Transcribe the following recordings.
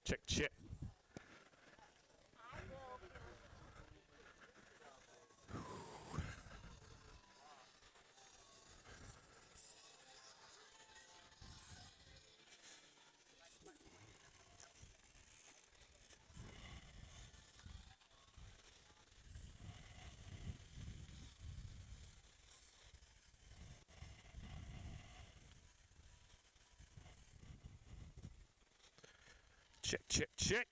Check, check. Check, check, check.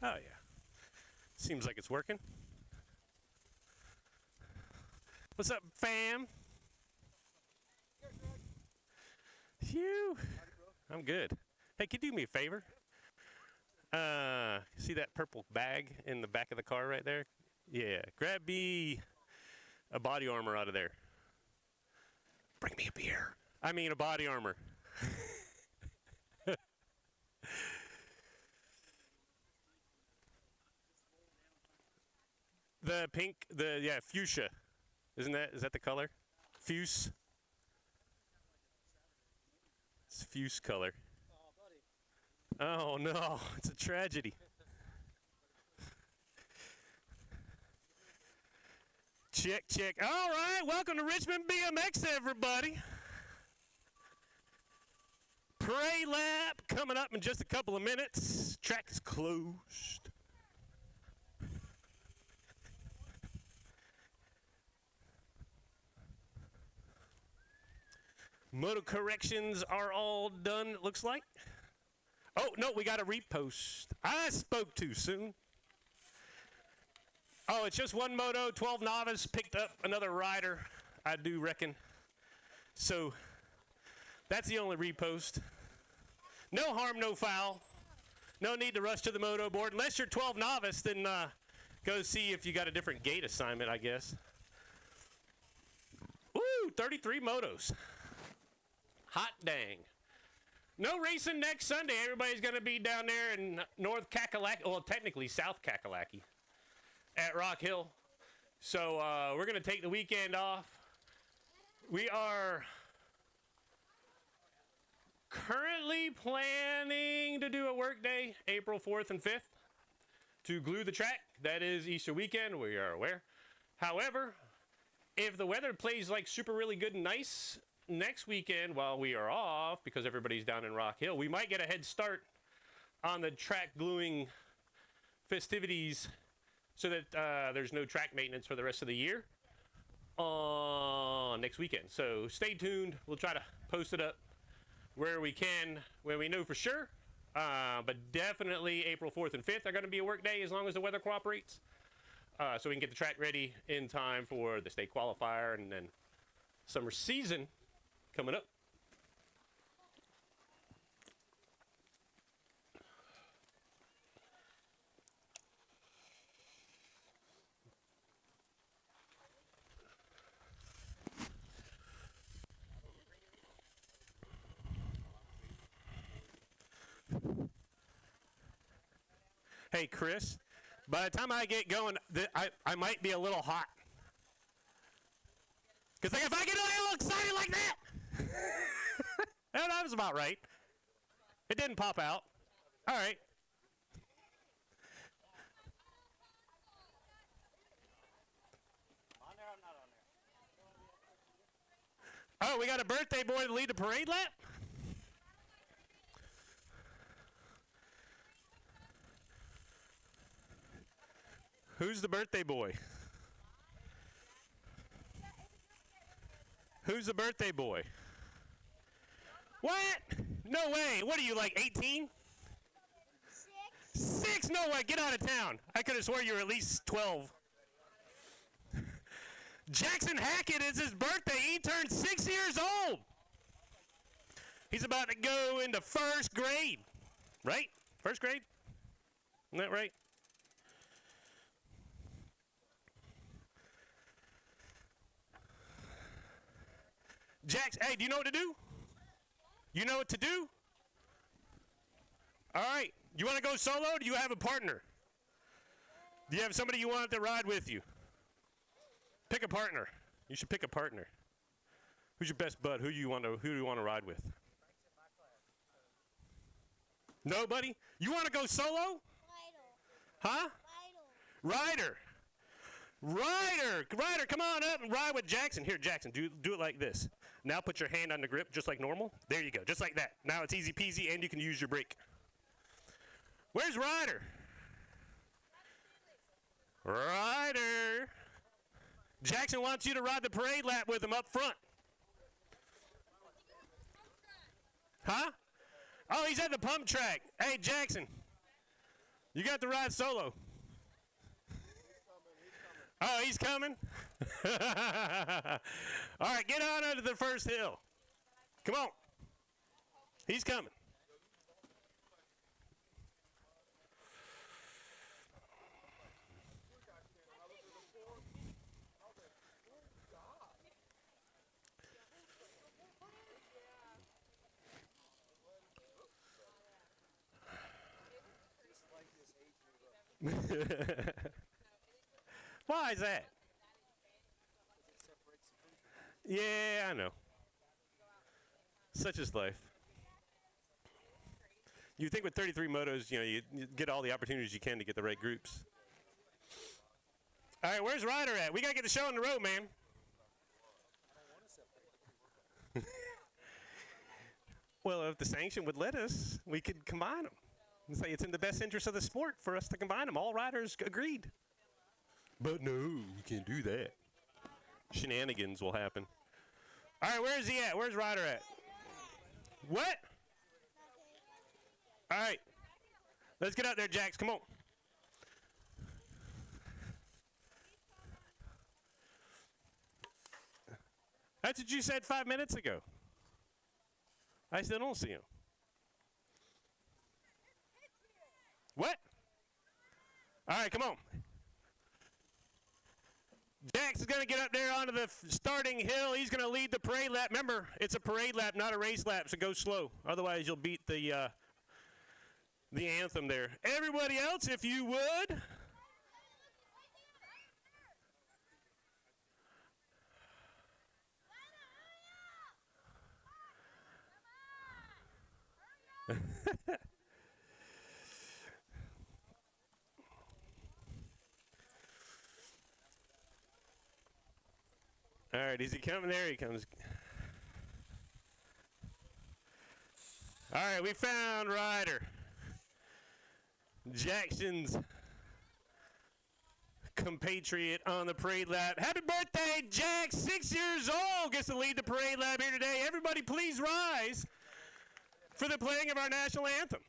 Oh, yeah. Seems like it's working. What's up, fam? Phew. I'm good. Hey, can you do me a favor? See that purple bag in the back of the car right there? Yeah. Grab me a body armor out of there. Bring me a beer. I mean a body armor. The pink, fuchsia. Is that the color? Fuse. It's fuse color. Oh no, it's a tragedy. Check, check. All right, welcome to Richmond BMX, everybody. Parade lap coming up in just a couple of minutes. Track is closed. Moto corrections are all done, it looks like. Oh, no, we got a repost. I spoke too soon. Oh, it's just one moto, 12 novice, picked up another rider, I do reckon. So that's the only repost. No harm, no foul. No need to rush to the moto board. Unless you're 12 novice, then go see if you got a different gate assignment, I guess. Woo, 33 motos. Hot dang. No racing next Sunday. Everybody's going to be down there in North Kakalaki, well, technically South Kakalaki, at Rock Hill. So we're going to take the weekend off. We are currently planning to do a work day, April 4th and 5th, to glue the track. That is Easter weekend, we are aware. However, if the weather plays like super really good and nice next weekend while we are off, because everybody's down in Rock Hill, we might get a head start on the track gluing festivities so that there's no track maintenance for the rest of the year next weekend. So stay tuned. We'll try to post it up where we can, when we know for sure. But definitely April 4th and 5th are going to be a work day as long as the weather cooperates. So we can get the track ready in time for the state qualifier and then summer season coming up. Hey, Chris, by the time I get going, I might be a little hot. Because like, if I get a little excited like that, that was about right. It didn't pop out. All right. On there, I'm not on there. Oh, we got a birthday boy to lead the parade lap? Who's the birthday boy? Who's the birthday boy? What? No way. What are you, like 18? 6? No way. Get out of town. I could have swore you were at least 12. Jackson Hackett, is his birthday. He turned 6 years old. He's about to go into first grade. Right? First grade? Isn't that right? Jax, hey, do you know what to do? You know what to do? All right. You want to go solo, or do you have a partner? Do you have somebody you want to ride with you? Pick a partner. You should pick a partner. Who's your best bud? Who do you want to ride with? Nobody? You want to go solo? Huh? Ryder. Ryder, come on up and ride with Jackson. Here, Jackson, do it like this. Now put your hand on the grip just like normal. There you go, just like that. Now it's easy peasy and you can use your brake. Where's Ryder? Ryder. Jackson wants you to ride the parade lap with him up front. Huh? Oh, he's at the pump track. Hey, Jackson, you got to ride solo. Oh, he's coming? All right, get on under the first hill. Come on. He's coming. Why is that? Yeah, I know. Such is life. You think with 33 motos, you get all the opportunities you can to get the right groups. All right, where's Ryder at? We got to get the show on the road, man. Well, if the sanction would let us, we could combine them. And say it's in the best interest of the sport for us to combine them. All riders agreed. But no, you can't do that. Shenanigans will happen. All right, where is he at? Where's Ryder at? What? All right. Let's get out there, Jax. Come on. That's what you said 5 minutes ago. I still don't see him. What? All right, come on. Jax is going to get up there onto the starting hill. He's going to lead the parade lap. Remember, it's a parade lap, not a race lap, so go slow. Otherwise, you'll beat the anthem there. Everybody else, if you would. All right, is he coming? There he comes. All right, we found Ryder. Jackson's compatriot on the parade lap. Happy birthday, Jack! 6 years old, gets to lead the parade lap here today. Everybody please rise for the playing of our national anthem.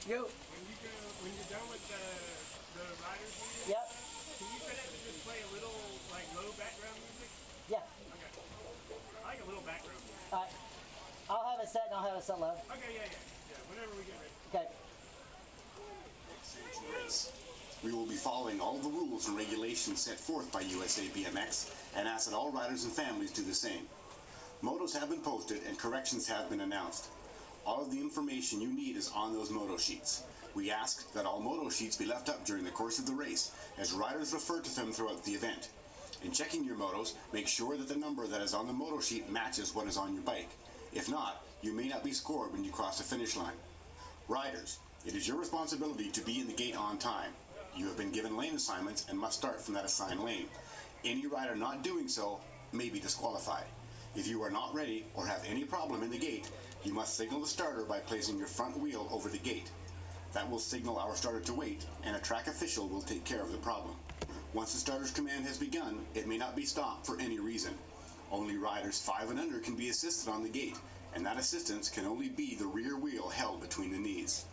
Yo. When you're done with the riders meeting, Yep. can you set it to just play a little like low background music? Yeah. Okay. I like a little background music. All right. I'll have it set and I'll have it set low. Okay, yeah. Whenever we get ready. Okay. Race. We will be following all the rules and regulations set forth by USA BMX and ask that all riders and families do the same. Motos have been posted and corrections have been announced. All of the information you need is on those moto sheets. We ask that all moto sheets be left up during the course of the race, as riders refer to them throughout the event. In checking your motos, make sure that the number that is on the moto sheet matches what is on your bike. If not, you may not be scored when you cross the finish line. Riders, it is your responsibility to be in the gate on time. You have been given lane assignments and must start from that assigned lane. Any rider not doing so may be disqualified. If you are not ready or have any problem in the gate, you must signal the starter by placing your front wheel over the gate. That will signal our starter to wait, and a track official will take care of the problem. Once the starter's command has begun, it may not be stopped for any reason. Only riders 5 and under can be assisted on the gate, and that assistance can only be the rear wheel held between the knees.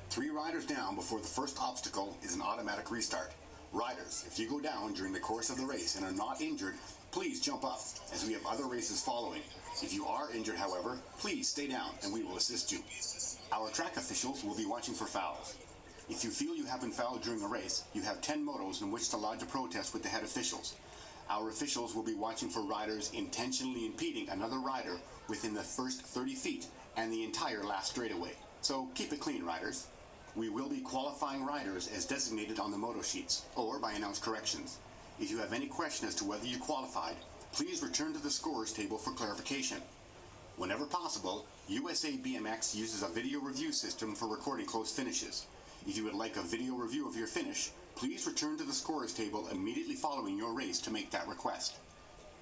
3 riders down before the first obstacle is an automatic restart. Riders, if you go down during the course of the race and are not injured, please jump up, as we have other races following. If you are injured, however, please stay down and we will assist you. Our track officials will be watching for fouls. If you feel you have been fouled during a race, you have 10 motos in which to lodge a protest with the head officials. Our officials will be watching for riders intentionally impeding another rider within the first 30 feet and the entire last straightaway. So keep it clean, riders. We will be qualifying riders as designated on the moto sheets or by announced corrections. If you have any question as to whether you qualified, please return to the scorers table for clarification. Whenever possible, USA BMX uses a video review system for recording close finishes. If you would like a video review of your finish, please return to the scorers table immediately following your race to make that request.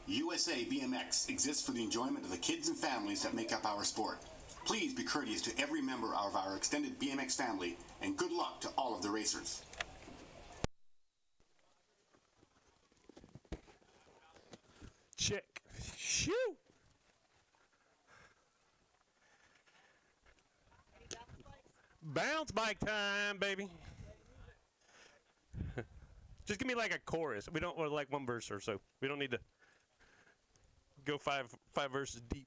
USA BMX exists for the enjoyment of the kids and families that make up our sport. Please be courteous to every member of our extended BMX family, and good luck to all of the racers. Check. Shoot! Bounce bike time, baby. Just give me like a chorus. We don't want like one verse or so. We don't need to go five verses deep.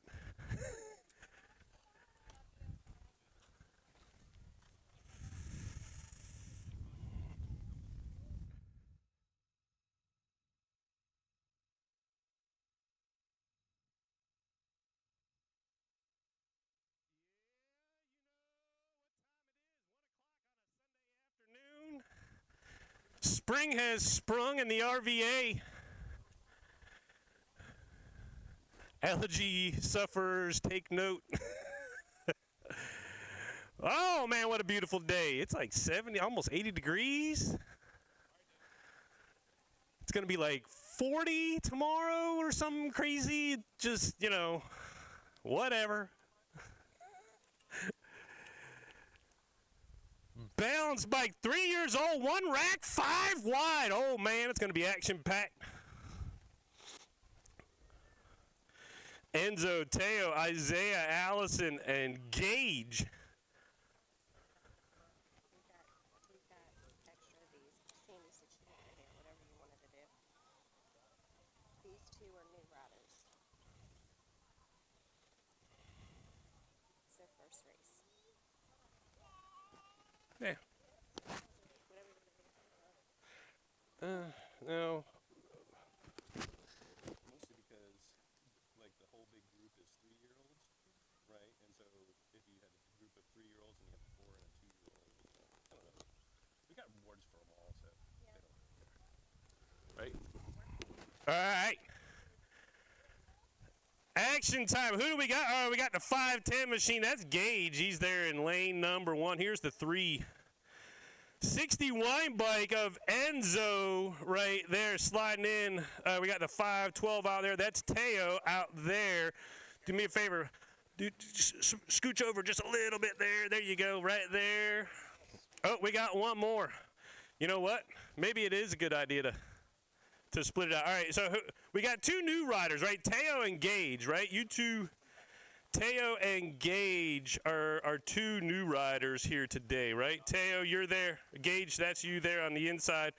Spring has sprung in the RVA. Allergy sufferers, take note. Oh, man, what a beautiful day. It's like 70, almost 80 degrees. It's going to be like 40 tomorrow or something crazy. Just, you know, whatever. Balance bike, 3 years old, 1 rack, 5 wide. Oh, man, it's going to be action-packed. Enzo, Teo, Isaiah, Allison, and Gage. We've got extra of these. Candy said she could do whatever you wanted to do. These 2 are new riders. It's their first race. Yeah. Whatever you want to do. No. Mostly because, like, the whole big group is 3-year-olds, right? And so if you had a group of 3-year-olds and you have a 4 and a 2-year-old, I don't know. We got rewards for them all, so they don't care. Right? All right. Action time. Who do we got? Oh, we got the 510 machine. That's Gage. He's there in lane number 1. Here's the 360 wine bike of Enzo right there sliding in. We got the 512 out there. That's Teo out there. Do me a favor. Dude, scooch over just a little bit there. There you go. Right there. Oh, we got one more. You know what? Maybe it is a good idea to split it out. All right, so we got 2 new riders, right? Teo and Gage, right? You two, Teo and Gage are 2 new riders here today, right? Teo, you're there. Gage, that's you there on the inside.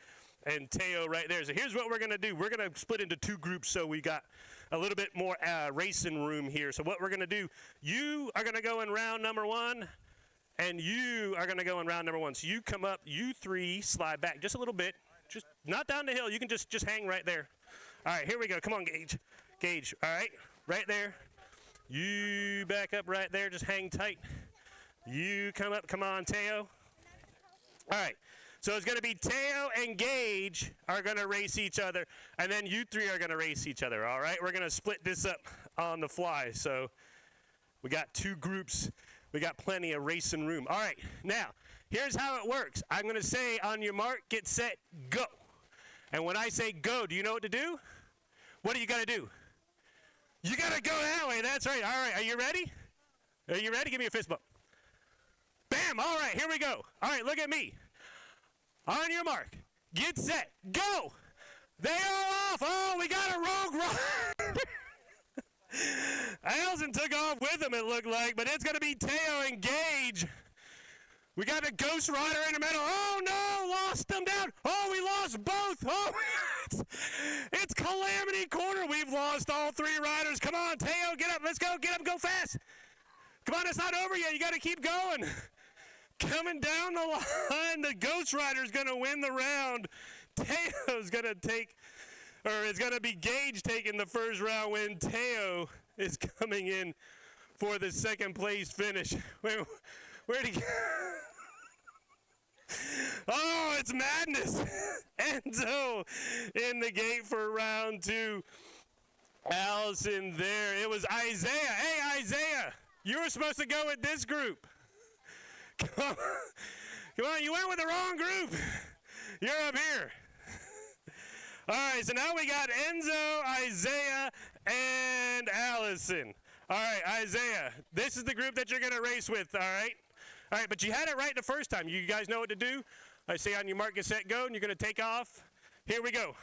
And Teo right there. So here's what we're going to do. We're going to split into 2 groups so we got a little bit more racing room here. So what we're going to do, you are going to go in round number 1. and you are going to go in round number 1. So you come up, you 3 slide back just a little bit, just not down the hill. You can just hang right there. All right, here we go. Come on, Gage. Gage, all right, right there. You back up right there. Just hang tight. You come up. Come on, Teo. All right. So it's going to be Teo and Gage are going to race each other, and then you 3 are going to race each other, all right? We're going to split this up on the fly. So we got 2 groups. We got plenty of racing room. All right. Now, here's how it works. I'm going to say on your mark, get set, go. And when I say go, do you know what to do? What do you got to do? You got to go that way. That's right. All right. Are you ready? Are you ready? Give me a fist bump. Bam. All right. Here we go. All right. Look at me. On your mark. Get set. Go. They are off. Oh, we got a rogue rider. Allison took off with him, it looked like, but it's going to be Teo and Gage. We got a ghost rider in the middle. Oh, no. Lost them down. Oh, we lost both. Oh, it's Calamity Corner. We've lost all 3 riders. Come on, Teo. Get up. Let's go. Get up. Go fast. Come on. It's not over yet. You got to keep going. Coming down the line, the Ghost Rider's going to win the round. Teo's going to take, or it's going to be Gage taking the first round when Teo is coming in for the second place finish. Where'd he go? Oh, it's madness. Enzo in the gate for round 2. Allison there. It was Isaiah. Hey, Isaiah, you were supposed to go with this group. Come on, you went with the wrong group. You're up here. All right, so now we got Enzo, Isaiah, and Allison. All right, Isaiah, this is the group that you're going to race with, all right? All right, but you had it right the first time. You guys know what to do. I say on your mark, get set, go, and you're going to take off. Here we go.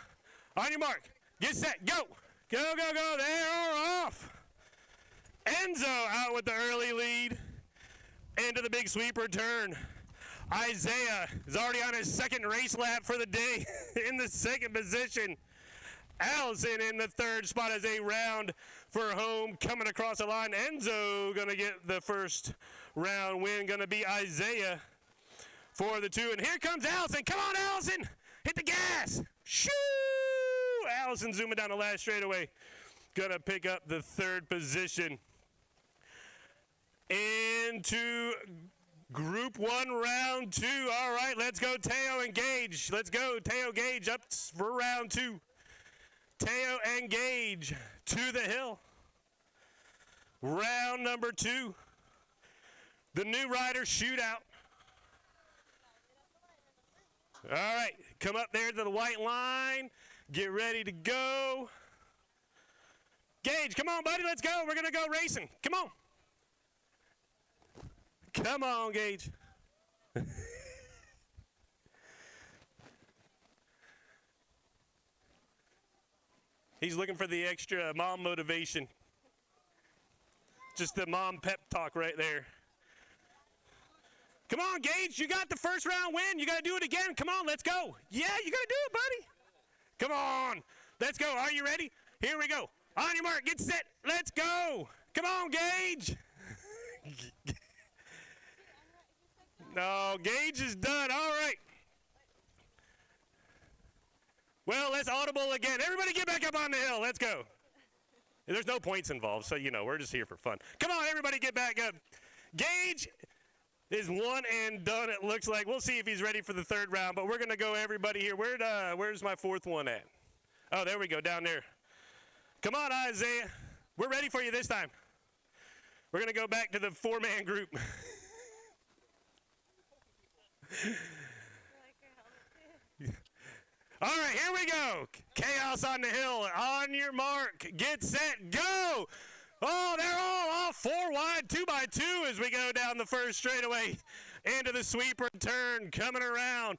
On your mark, get set, go. Go, go, go. They are off. Enzo out with the early lead. Into the big sweeper turn. Isaiah is already on his second race lap for the day in the second position. Allison in the third spot as a round for home coming across the line. Enzo going to get the first round win. Going to be Isaiah for the 2. And here comes Allison. Come on, Allison. Hit the gas. Shoo! Allison zooming down the last straightaway. Going to pick up the third position. Into Group 1, round 2. All right, let's go, Teo and Gage. Let's go, Teo, Gage, up for round 2. Teo and Gage to the hill. Round number 2. The new rider shootout. All right, come up there to the white line. Get ready to go. Gage, come on, buddy, let's go. We're going to go racing. Come on. Come on, Gage. He's looking for the extra mom motivation. Just the mom pep talk right there. Come on, Gage. You got the first round win. You got to do it again. Come on, let's go. Yeah, you got to do it, buddy. Come on. Let's go. Are you ready? Here we go. On your mark. Get set. Let's go. Come on, Gage. No, Gage is done. All right. Well, let's audible again. Everybody get back up on the hill. Let's go. There's no points involved, so, you know, we're just here for fun. Come on, everybody get back up. Gage is one and done, it looks like. We'll see if he's ready for the third round, but we're going to go everybody here. Where's my fourth one at? Oh, there we go, down there. Come on, Isaiah. We're ready for you this time. We're going to go back to the 4-man group. All right, here we go. Chaos on the hill. On your mark. Get set. Go. Oh, they're all off. 4 wide, 2x2 as we go down the first straightaway into the sweeper turn. Coming around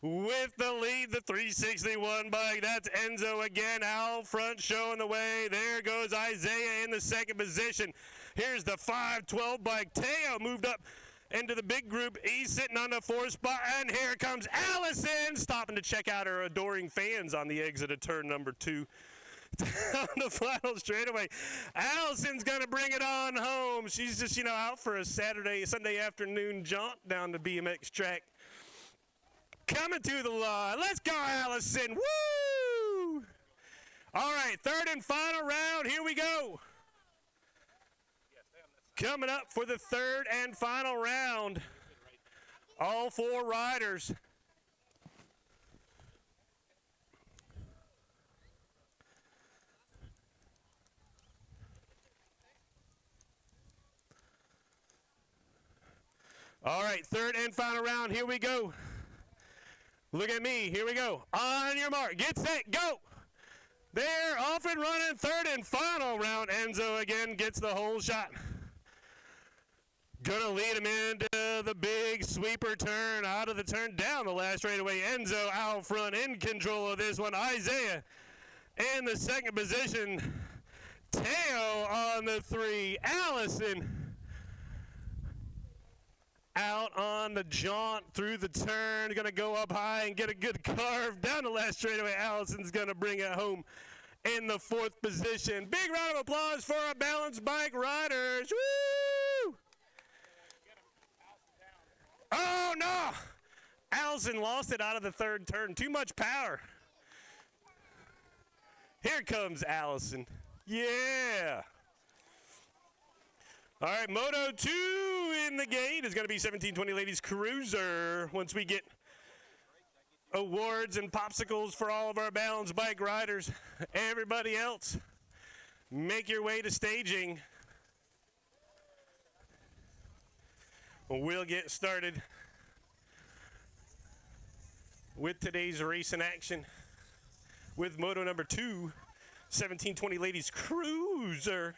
with the lead, the 361 bike. That's Enzo again out front showing the way. There goes Isaiah in the second position. Here's the 512 bike. Teo moved up into the big group. He's sitting on the 4th spot, and here comes Allison stopping to check out her adoring fans on the exit of turn number 2. down the final straightaway. Allison's going to bring it on home. She's just, out for a Sunday afternoon jaunt down the BMX track. Coming to the line. Let's go, Allison. Woo! All right, third and final round. Here we go. Coming up for the third and final round. All four riders. All right, third and final round. Here we go. Look at me. Here we go. On your mark. Get set. Go. They're off and running. Third and final round. Enzo again gets the whole shot. Gonna lead him into the big sweeper turn. Out of the turn. Down the last straightaway. Enzo out front in control of this one. Isaiah in the second position. Teo on the 3. Allison out on the jaunt through the turn, going to go up high and get a good carve down the last straightaway. Allison's going to bring it home in the 4th position. Big round of applause for our balanced bike riders. Woo! Oh, no! Allison lost it out of the 3rd turn. Too much power. Here comes Allison. Yeah! All right, Moto 2 in the gate is going to be 1720 Ladies Cruiser. Once we get awards and popsicles for all of our balanced bike riders, everybody else, make your way to staging. We'll get started with today's race in action with Moto number 2, 1720 Ladies Cruiser.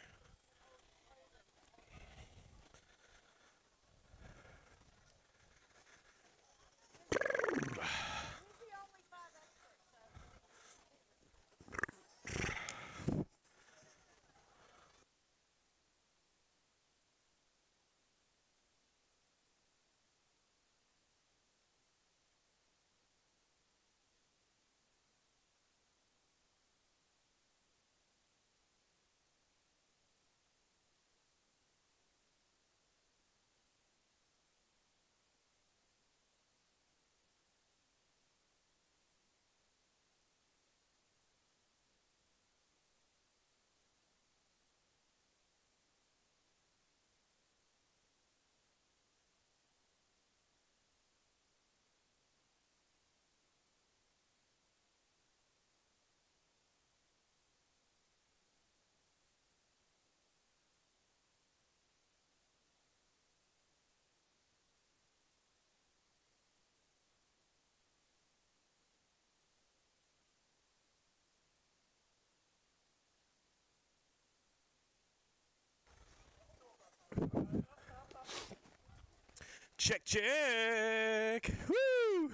Check, check. Woo!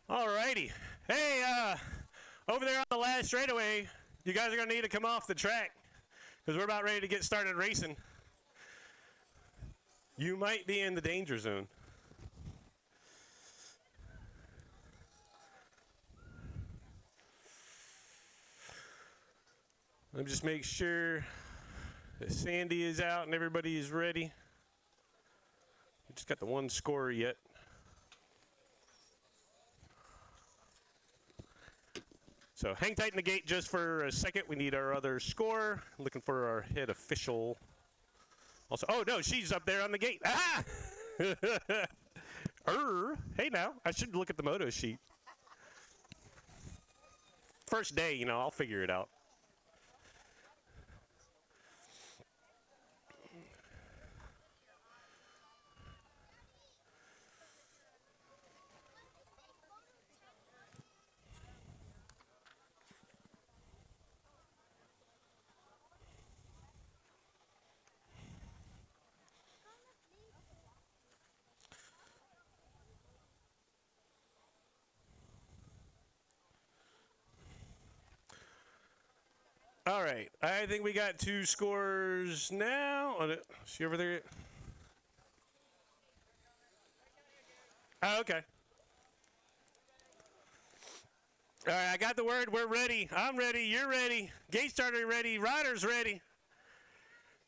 All righty. Hey, over there on the last straightaway, you guys are going to need to come off the track because we're about ready to get started racing. You might be in the danger zone. Let me just make sure that Sandy is out and everybody is ready. We just got the one scorer yet. So hang tight in the gate just for a second. We need our other scorer. Looking for our head official. Also, oh no, she's up there on the gate. Ah! Hey now, I should look at the moto sheet. First day, you know, I'll figure it out. All right, I think we got two scores now. See over there? Oh, okay. All right, I got the word. We're ready. I'm ready. You're ready. Gate starter ready. Riders ready.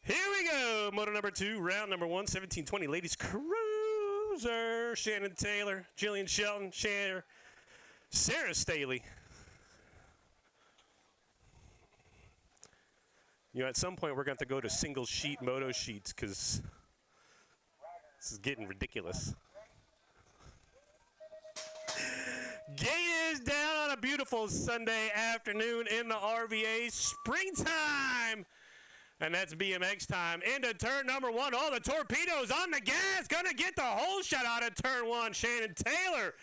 Here we go. Moto number 2, round number 1, 1720. Ladies Cruiser. Shannon Taylor, Jillian Shelton, Sarah Staley. You know, at some point we're going to have to go to single sheet moto sheets because this is getting ridiculous. Gate is down on a beautiful Sunday afternoon in the RVA. Springtime. And that's BMX time. Into turn number 1. Oh, the torpedoes on the gas. Going to get the whole shot out of turn 1. Shannon Taylor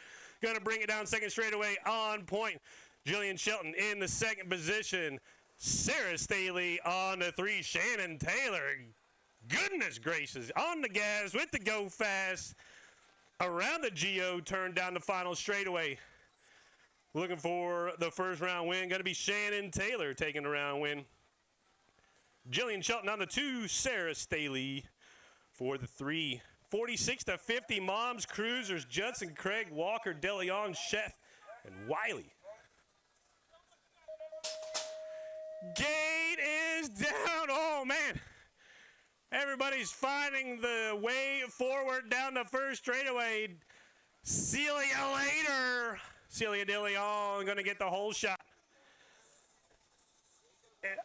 going to bring it down second straightaway on point. Jillian Shelton in the second position. Sarah Staley on the 3. Shannon Taylor, goodness gracious, on the gas with the go fast. Around the GO turn down the final straightaway. Looking for the first round win. Going to be Shannon Taylor taking the round win. Jillian Shelton on the 2. Sarah Staley for the 3. 46-50. Moms, Cruisers, Judson, Craig, Walker, DeLeon, Chef, and Wiley. Gate is down. Oh, man. Everybody's finding the way forward down the first straightaway. Celia later. Celia DeLeon going to get the whole shot.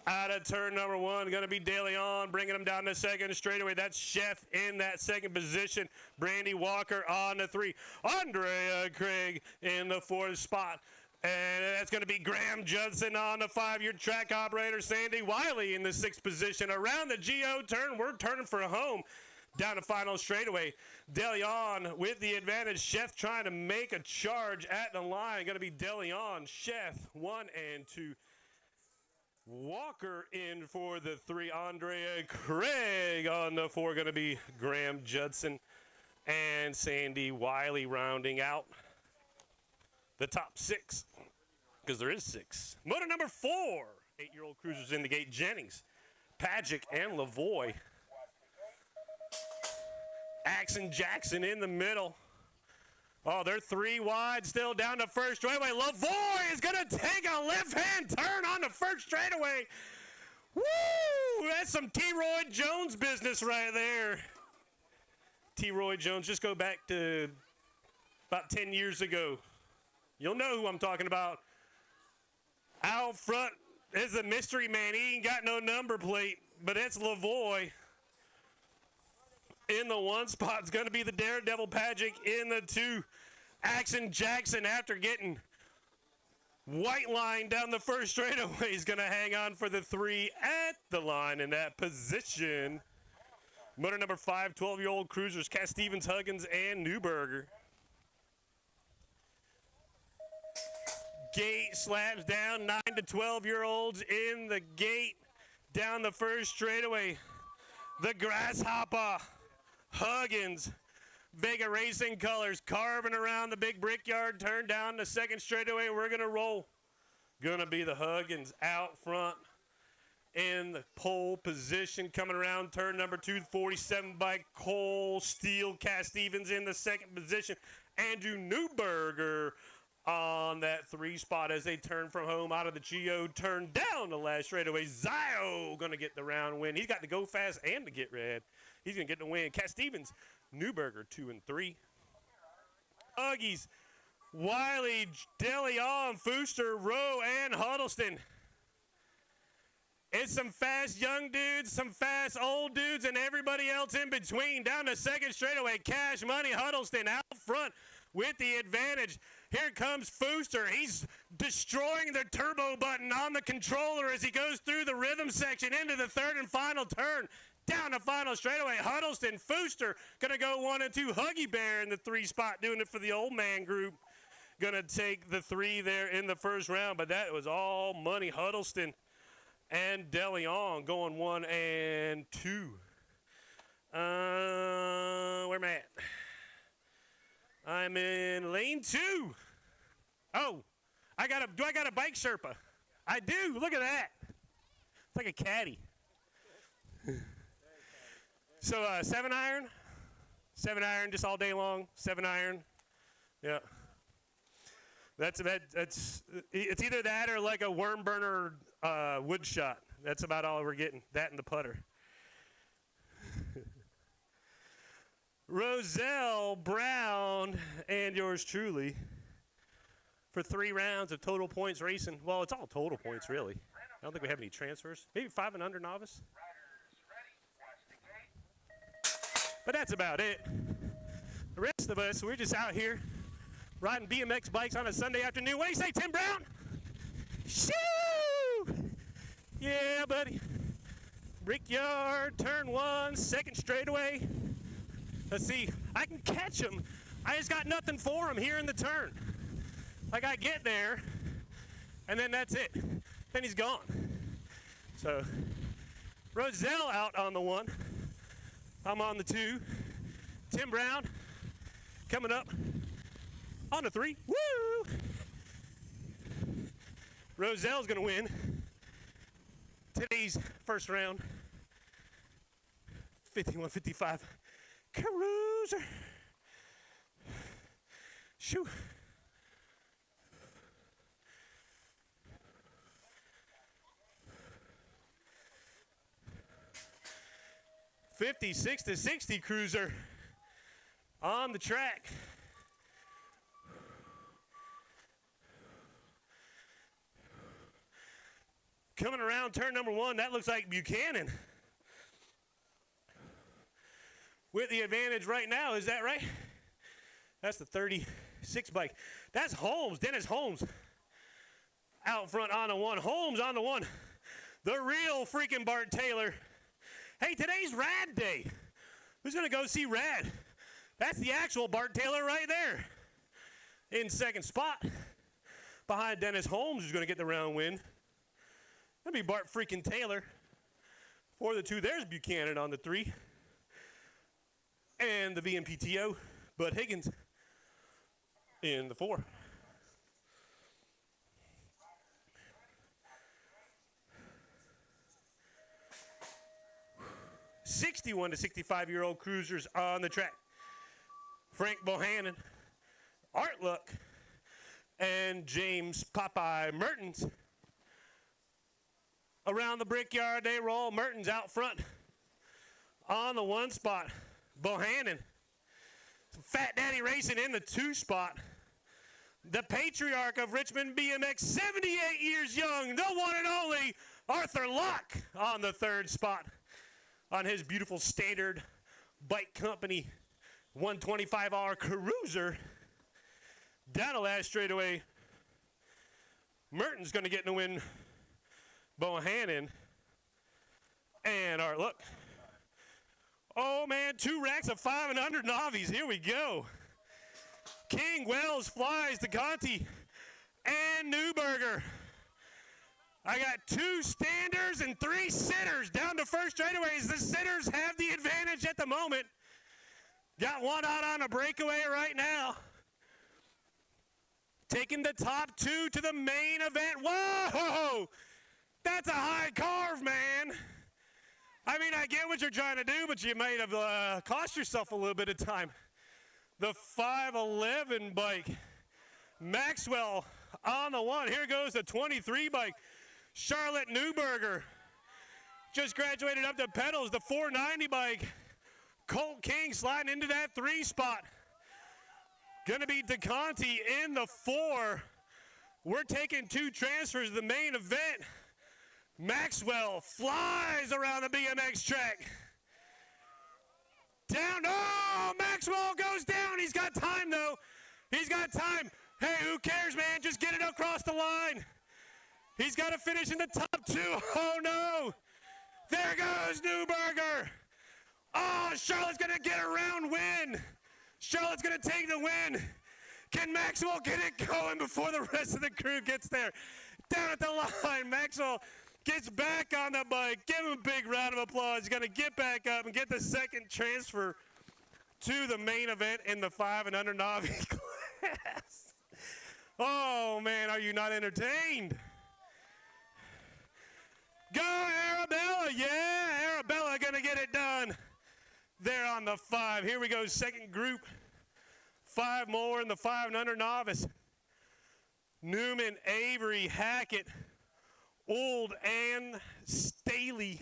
Out of turn number 1, going to be DeLeon bringing him down the second straightaway. That's Chef in that second position. Brandy Walker on the 3. Andrea Craig in the 4th spot. And that's going to be Graham Judson on the 5. Your track operator, Sandy Wiley, in the 6th position. Around the GO turn, we're turning for home. Down the final straightaway. DeLeon with the advantage. Chef trying to make a charge at the line. Going to be DeLeon, Chef, 1 and 2. Walker in for the 3. Andrea Craig on the 4. Going to be Graham Judson and Sandy Wiley rounding out the top 6, because there is 6. Moto number 4, 8-year-old cruisers in the gate. Jennings, Pagic, and Lavoie. Axon Jackson in the middle. Oh, they're 3 wide still down the first straightaway. Lavoie is going to take a left-hand turn on the first straightaway. Woo! That's some T. Roy Jones business right there. T. Roy Jones, just go back to about 10 years ago. You'll know who I'm talking about. Out front is a mystery man. He ain't got no number plate, but it's Lavoie. In the 1 spot is going to be the Daredevil Pagic. In the 2, Axon Jackson, after getting white line down the first straightaway, is going to hang on for the 3 at the line in that position. Motor number 5, 12-year-old cruisers, Cat Stevens, Huggins, and Newberger. Gate slabs down, 9 to 12-year-olds in the gate down the first straightaway. The Grasshopper, Huggins, Vega Racing colors, carving around the big brickyard, turn down the second straightaway. We're going to roll. Going to be the Huggins out front in the pole position. Coming around turn number 2, 47 by Cole Steele. Cass Stevens in the second position. Andrew Newberger on that 3 spot as they turn from home out of the GO. Turn down the last straightaway. Zio going to get the round win. He's got to go fast and to get red. He's going to get the win. Cass Stevens, Newberger 2 and 3. Uggies, Wiley, DeLeon, Fooster, Rowe, and Huddleston. It's some fast young dudes, some fast old dudes, and everybody else in between. Down the second straightaway, Cash Money, Huddleston out front with the advantage. Here comes Fooster. He's destroying the turbo button on the controller as he goes through the rhythm section into the 3rd and final turn. Down the final straightaway, Huddleston, Fooster, going to go 1 and 2. Huggy Bear in the 3 spot, doing it for the old man group. Going to take the 3 there in the first round, but that was all money. Huddleston and DeLeon going 1 and 2. Where am I at? I'm in lane 2. Oh, do I got a bike Sherpa? I do. Look at that. It's like a caddy. So 7 iron, just all day long. 7 iron. Yeah. It's either that or like a worm burner wood shot. That's about all we're getting. That and the putter. Roselle Brown and yours truly for 3 rounds of total points racing. Well, it's all total points, really. I don't think we have any transfers. Maybe 5 and under novice. But that's about it. The rest of us, we're just out here riding BMX bikes on a Sunday afternoon. What do you say, Tim Brown? Shoo! Yeah, buddy. Brickyard, turn 1, second straightaway. Let's see. I can catch him. I just got nothing for him here in the turn. Like, I get there, and then that's it. Then he's gone. So, Roselle out on the 1. I'm on the 2. Tim Brown coming up on the 3. Woo! Roselle's going to win today's first round. 51-55. Cruiser. Shoo. $56-60 cruiser on the track. Coming around turn number 1, that looks like Buchanan with the advantage right now. Is that right? That's the 36 bike. That's Holmes, Dennis Holmes out front on the 1. Holmes on the 1. The real freaking Bart Taylor. Hey, today's Rad Day. Who's going to go see Rad? That's the actual Bart Taylor right there. In second spot. Behind Dennis Holmes, who's going to get the round win. That'd be Bart freaking Taylor. For the 2, there's Buchanan on the 3. And the VMPTO, Bud Higgins, in the 4. $61 to 65-year-old cruisers on the track. Frank Bohannon, Art Luck, and James Popeye Mertens. Around the Brickyard they roll. Mertens out front on the 1 spot. Bohannon, Fat Daddy Racing in the 2 spot. The patriarch of Richmond BMX, 78 years young, the one and only Arthur Locke on the 3rd spot on his beautiful standard bike company 125R Cruiser. Down the last straightaway, Merton's going to get in the win. Bohannon and Art Luck. Oh, man, 2 racks of 5 and under novies. Here we go. King, Wells, Flies, DeConti, and Newberger. I got 2 standers and 3 sitters down to first straightaways. The sitters have the advantage at the moment. Got one out on a breakaway right now. Taking the top 2 to the main event. Whoa! That's a high carve, man. I mean, I get what you're trying to do, but you might have cost yourself a little bit of time. The 511 bike. Maxwell on the 1. Here goes the 23 bike. Charlotte Newberger just graduated up to pedals. The 490 bike. Colt King sliding into that 3 spot. Going to be DeConti in the 4. We're taking 2 transfers to the main event. Maxwell flies around the BMX track. Down. Oh, Maxwell goes down. He's got time, though. He's got time. Hey, who cares, man? Just get it across the line. He's got to finish in the top 2. Oh, no. There goes Newberger. Oh, Charlotte's going to get a round win. Charlotte's going to take the win. Can Maxwell get it going before the rest of the crew gets there? Down at the line, Maxwell gets back on the bike. Give him a big round of applause. He's going to get back up and get the second transfer to the main event in the 5 and under novice class. Oh, man, are you not entertained? Go, Arabella. Yeah, Arabella going to get it done. There on the 5. Here we go, second group. 5 more in the 5 and under novice. Newman, Avery, Hackett, Old, and Staley.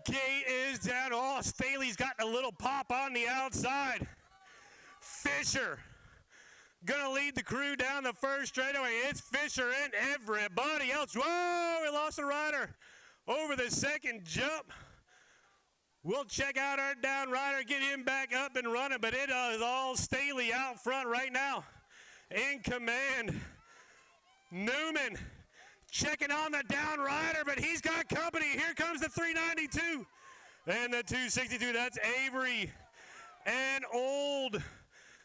Gate is down. Oh, Staley's got a little pop on the outside. Fisher gonna lead the crew down the first straightaway. It's Fisher and everybody else. Whoa, we lost a rider over the second jump. We'll check out our down rider, get him back up and running, but it is all Staley out front right now. In command, Newman checking on the down rider, but he's got company. Here comes the 392 and the 262. That's Avery and Old.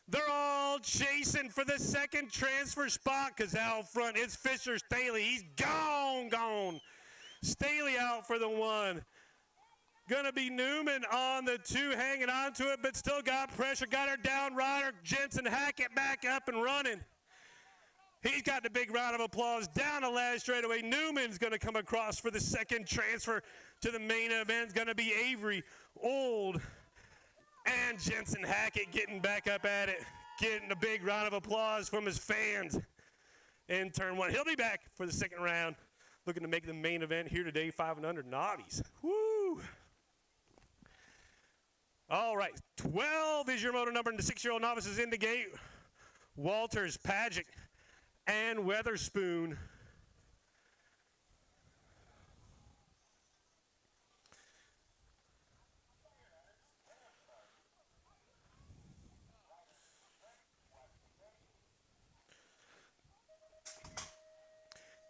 They're all chasing for the second transfer spot because out front it's Fisher Staley. He's gone. Staley out for the one. Gonna be Newman on the two, hanging on to it, but still got pressure. Got her down rider, Jensen Hackett back up and running. He's got the big round of applause down the last straightaway. Newman's gonna come across for the second transfer to the main event. Gonna be Avery, Old, and Jensen Hackett getting back up at it, getting a big round of applause from his fans in turn one. He'll be back for the second round, looking to make the main event here today, 5 and under novice. Woo! All right, 12 is your moto number, and the 6-year-old novices in the gate. Walters, Pagic, and Weatherspoon.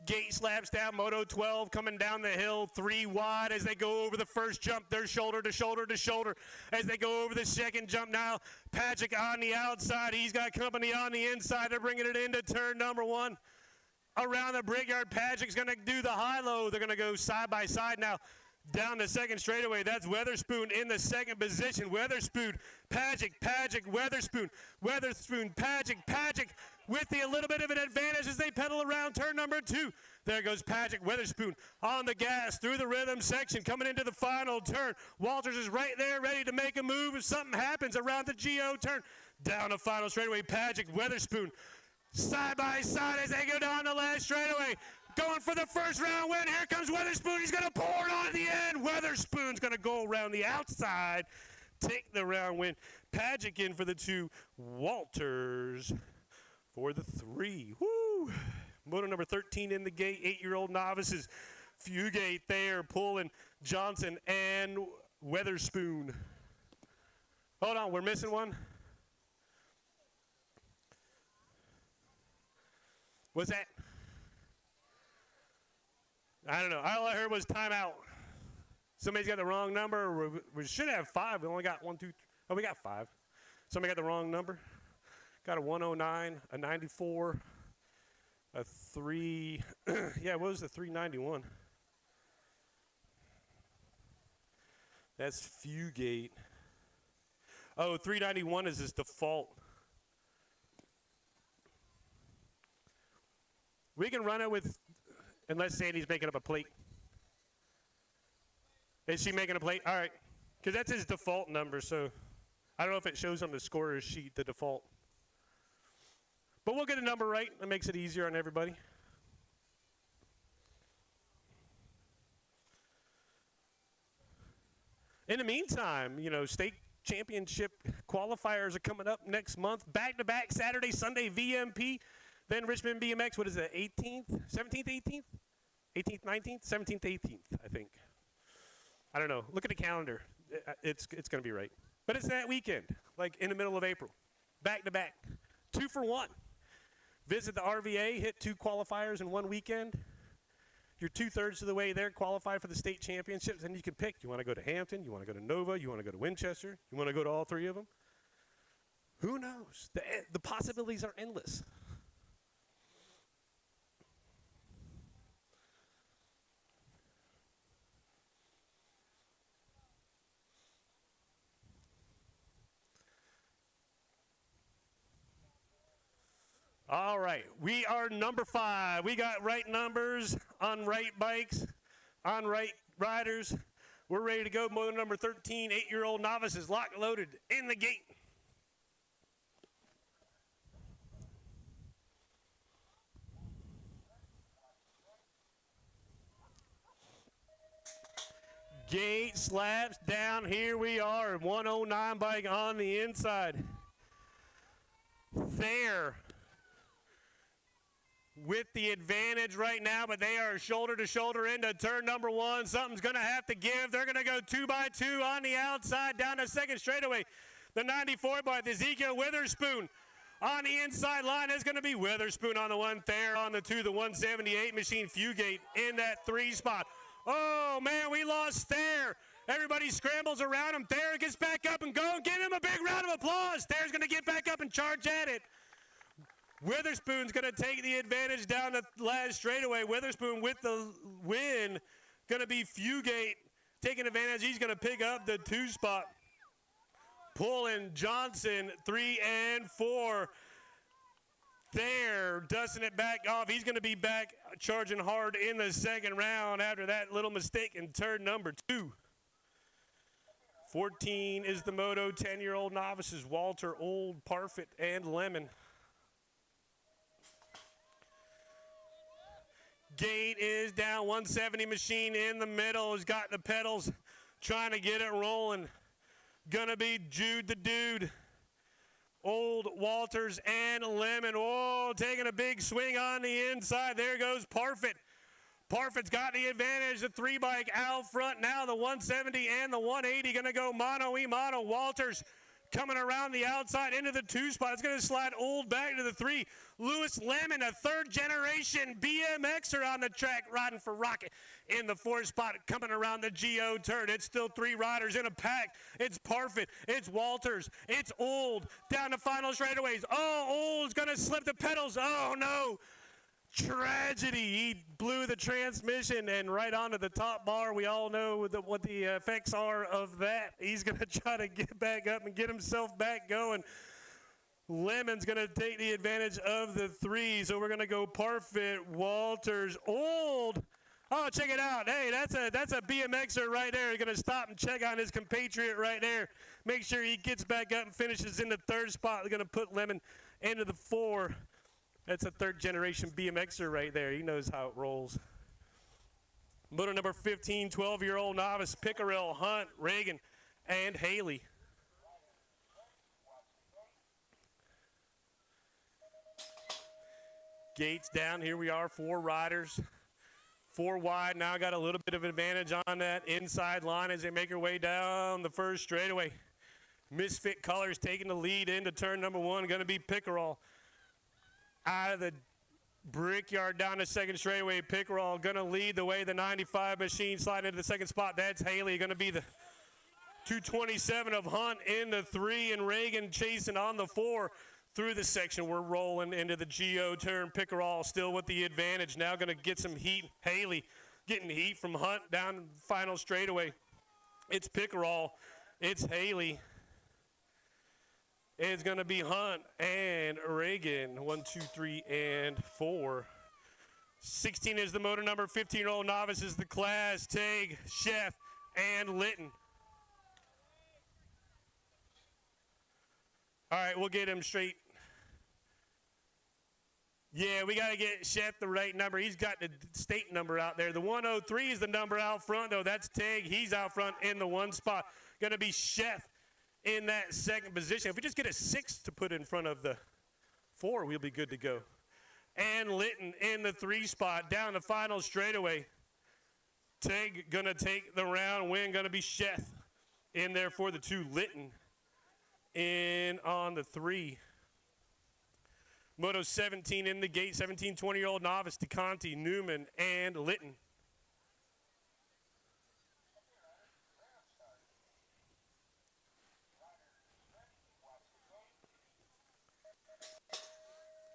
Gate slaps down, Moto 12 coming down the hill, 3 wide as they go over the first jump. They're shoulder to shoulder to shoulder as they go over the second jump now. Patrick on the outside. He's got company on the inside. They're bringing it into turn number 1. Around the brickyard, Patrick's going to do the high-low. They're going to go side by side now. Down the second straightaway. That's Weatherspoon in the second position. Weatherspoon, Pagic, Weatherspoon, Pagic with a little bit of an advantage as they pedal around turn number 2. There goes Pagic, Weatherspoon on the gas through the rhythm section, coming into the final turn. Walters is right there ready to make a move if something happens around the GO turn. Down the final straightaway, Pagic, Weatherspoon, side by side as they go down the last straightaway. Going for the first round win. Here comes Weatherspoon. He's going to pour it on at the end. Weatherspoon's going to go around the outside, take the round win. Pagic in for the 2. Walters for the 3. Woo! Moto number 13 in the gate. 8-year-old novices. Fugate there pulling Johnson and Weatherspoon. Hold on, we're missing one. What's that? I don't know. All I heard was timeout. Somebody's got the wrong number. We should have 5. We only got 1, 2, 3. Oh, we got 5. Somebody got the wrong number. Got a 109, a 94, a 3. Yeah, what was the 391? That's Fugate. Oh, 391 is his default. We can run it with, unless Sandy's making up a plate. Is she making a plate? All right. Because that's his default number, so I don't know if it shows on the scorer's sheet, the default. But we'll get a number right. That makes it easier on everybody. In the meantime, you know, state championship qualifiers are coming up next month. Back-to-back Saturday, Sunday, VMP. Then Richmond BMX, what is it, 18th, 17th, 18th? 18th, 19th, 17th, 18th, I think. I don't know. Look at the calendar. It's going to be right. But it's that weekend, like in the middle of April. Back-to-back. 2 for 1. Visit the RVA, hit 2 qualifiers in one weekend. You're 2/3 of the way there, qualify for the state championships, and you can pick. You want to go to Hampton, you want to go to Nova, you want to go to Winchester, you want to go to all 3 of them. Who knows? The possibilities are endless. All right, we are number 5. We got right numbers on right bikes, on right riders. We're ready to go. Moto number 13, 8-year-old novices, locked, loaded, in the gate. Gate slaps down. Here we are. 109 bike on the inside. There. With the advantage right now, but they are shoulder to shoulder into turn number 1. Something's going to have to give. They're going to go 2x2 on the outside down to second straightaway. The 94 by Ezekiel Witherspoon. On the inside line is going to be Witherspoon on the 1. Thayer on the 2. The 178 machine Fugate in that 3 spot. Oh, man, we lost Thayer. Everybody scrambles around him. Thayer gets back up and go. Give him a big round of applause. Thayer's going to get back up and charge at it. Witherspoon's going to take the advantage down the last straightaway. Witherspoon with the win. Going to be Fugate taking advantage. He's going to pick up the 2 spot. Pulling Johnson 3 and 4. There, dusting it back off. He's going to be back charging hard in the second round after that little mistake in turn number 2. 14 is the moto. 10-year-old novices Walter, Old, Parfit, and Lemon. Gate is down. 170 machine in the middle. Has got the pedals trying to get it rolling. Gonna be Jude the Dude. Old, Walters, and Lemon. Oh, taking a big swing on the inside. There goes Parfit. Parfit's got the advantage. The 3 bike out front now. The 170 and the 180 gonna go mano-y-mano. Walters coming around the outside into the 2 spot. It's going to slide Old back to the 3. Lewis Lemon, a 3rd generation BMXer on the track, riding for Rocket in the 4th spot, coming around the GO turn. It's still 3 riders in a pack. It's Parfit. It's Walters. It's Old. Down the final straightaways. Oh, Old's going to slip the pedals. Oh, no. Tragedy. He blew the transmission and right onto the top bar. We all know what the effects are of that. He's going to try to get back up and get himself back going. Lemon's going to take the advantage of the 3. So we're going to go Parfit, Walters, Old. Oh, check it out. Hey, that's a BMXer right there. He's going to stop and check on his compatriot right there. Make sure he gets back up and finishes in the 3rd spot. They're going to put Lemon into the 4. That's a 3rd generation BMXer right there. He knows how it rolls. Moto number 15, 12-year-old novice, Pickerel, Hunt, Reagan, and Haley. Gates down. Here we are, 4 riders. 4 wide. Now got a little bit of advantage on that inside line as they make their way down the first straightaway. Misfit Colors taking the lead into turn number 1. Going to be Pickerel. Out of the Brickyard down the second straightaway. Pickerel going to lead the way. The 95 machine sliding into the 2nd spot. That's Haley. Going to be the 227 of Hunt in the 3. And Reagan chasing on the 4 through the section. We're rolling into the GO turn. Pickerel still with the advantage. Now going to get some heat. Haley getting heat from Hunt down the final straightaway. It's Pickerel. It's Haley. It's going to be Hunt and Reagan. 1, 2, 3, and 4. 16 is the motor number. 15-year-old novice is the class. Tag, Chef, and Litton. All right, we'll get him straight. Yeah, we got to get Chef the right number. He's got the state number out there. The 103 is the number out front, though. That's Tag. He's out front in the 1 spot. Going to be Chef in that 2nd position. If we just get a 6 to put in front of the 4, we'll be good to go. And Litton in the 3 spot down the final straightaway. Tag going to take the round win. Going to be Chef in there for the 2. Litton in on the 3. Moto 17 in the gate. 17, 20-year-old novice, DeConti, Newman, and Litton.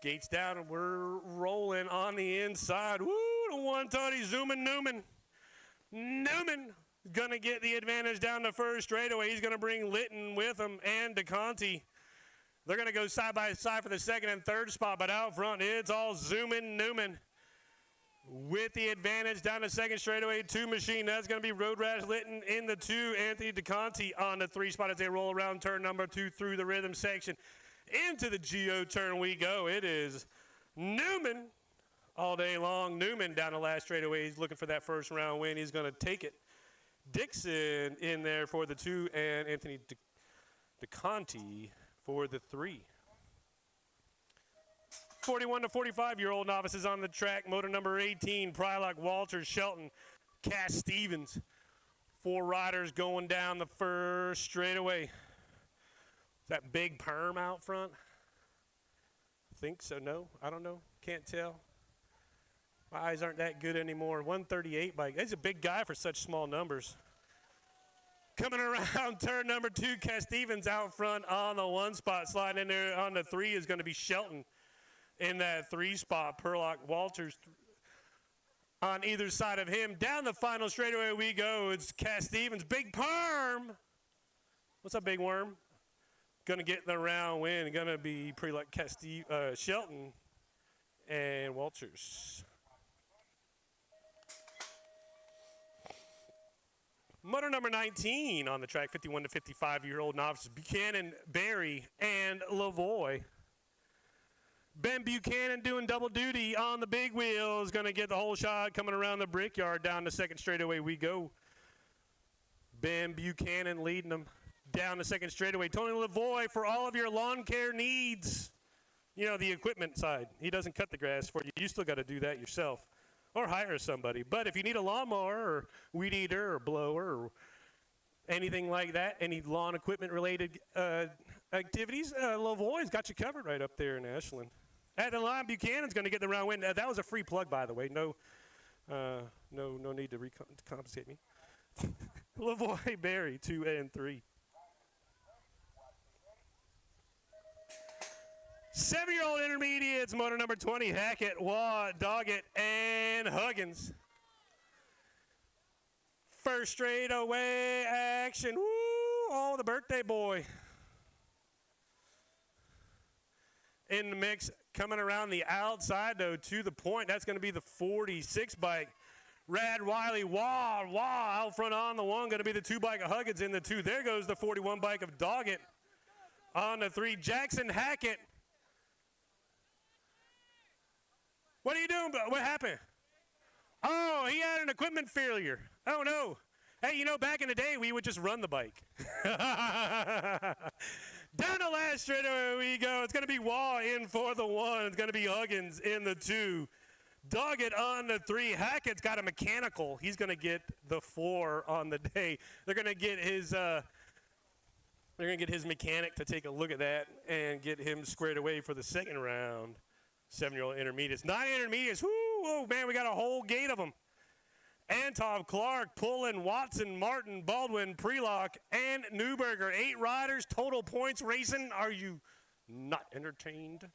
Gates down, and we're rolling on the inside. Woo, the 130 zooming Newman. Newman going to get the advantage down the first straightaway. He's going to bring Litton with him and DeConti. They're going to go side by side for the 2nd and 3rd spot, but out front, it's all zooming Newman with the advantage down the 2nd straightaway. 2 machine. That's going to be Road Rash Litton in the 2. Anthony DeConti on the 3 spot as they roll around turn number 2 through the rhythm section. Into the GO turn we go. It is Newman all day long. Newman down the last straightaway. He's looking for that first round win. He's going to take it Dixon in there for the 2, and Anthony DeConti for the 3. 41 to 45-year-old novices on the track. Motor number 18, Prylock, Walters, Shelton, Cass Stevens. 4 riders going down the first straightaway. That big perm out front? Think so, no? I don't know. Can't tell. My eyes aren't that good anymore. 138 bike. He's a big guy for such small numbers. Coming around turn number 2, Cass Stevens out front on the 1 spot. Sliding in there on the 3 is going to be Shelton in that 3 spot. Prylock, Walters on either side of him. Down the final straightaway we go. It's Cass Stevens. Big perm. What's up, big worm? Going to get the round win. Going to be Prylock, Shelton, and Walters. Motor number 19 on the track, 51 to 55-year-old novices, Buchanan, Barry, and Lavoie. Ben Buchanan doing double duty on the big wheel is going to get the whole shot coming around the brickyard. Down the second straightaway we go. Ben Buchanan leading them down the second straightaway. Tony Lavoie for all of your lawn care needs. You know, the equipment side. He doesn't cut the grass for you. You still got to do that yourself or hire somebody. But if you need a lawnmower or weed eater or blower or anything like that, any lawn equipment related activities, Lavoie's got you covered right up there in Ashland. At the line, Buchanan's going to get the round win. That was a free plug, by the way. No need to compensate me. Lavoie, Barry, 2 and 3. 7-year-old intermediates, motor number 20, Hackett, Watt, Doggett, and Huggins. First straightaway action. Woo! Oh, the birthday boy. In the mix, coming around the outside, though, to the point. That's going to be the 46 bike. Rad Wiley, Wah, out front on the 1. Going to be the 2 bike of Huggins in the 2. There goes the 41 bike of Doggett on the 3. Jackson Hackett. What are you doing? What happened? Oh, he had an equipment failure. Oh, no. Hey, you know, back in the day, we would just run the bike. Down the last straightaway we go. It's going to be Wah in for the 1. It's going to be Huggins in the 2. Doggett on the 3. Hackett's got a mechanical. He's going to get the 4 on the day. They're going to get his mechanic to take a look at that and get him squared away for the second round. 7-year-old intermediates. 9 intermediates. Woo, whoa, man, we got a whole gate of them. Antov, Clark, Pullen, Watson, Martin, Baldwin, Prelock, and Newberger. 8 riders, total points racing. Are you not entertained?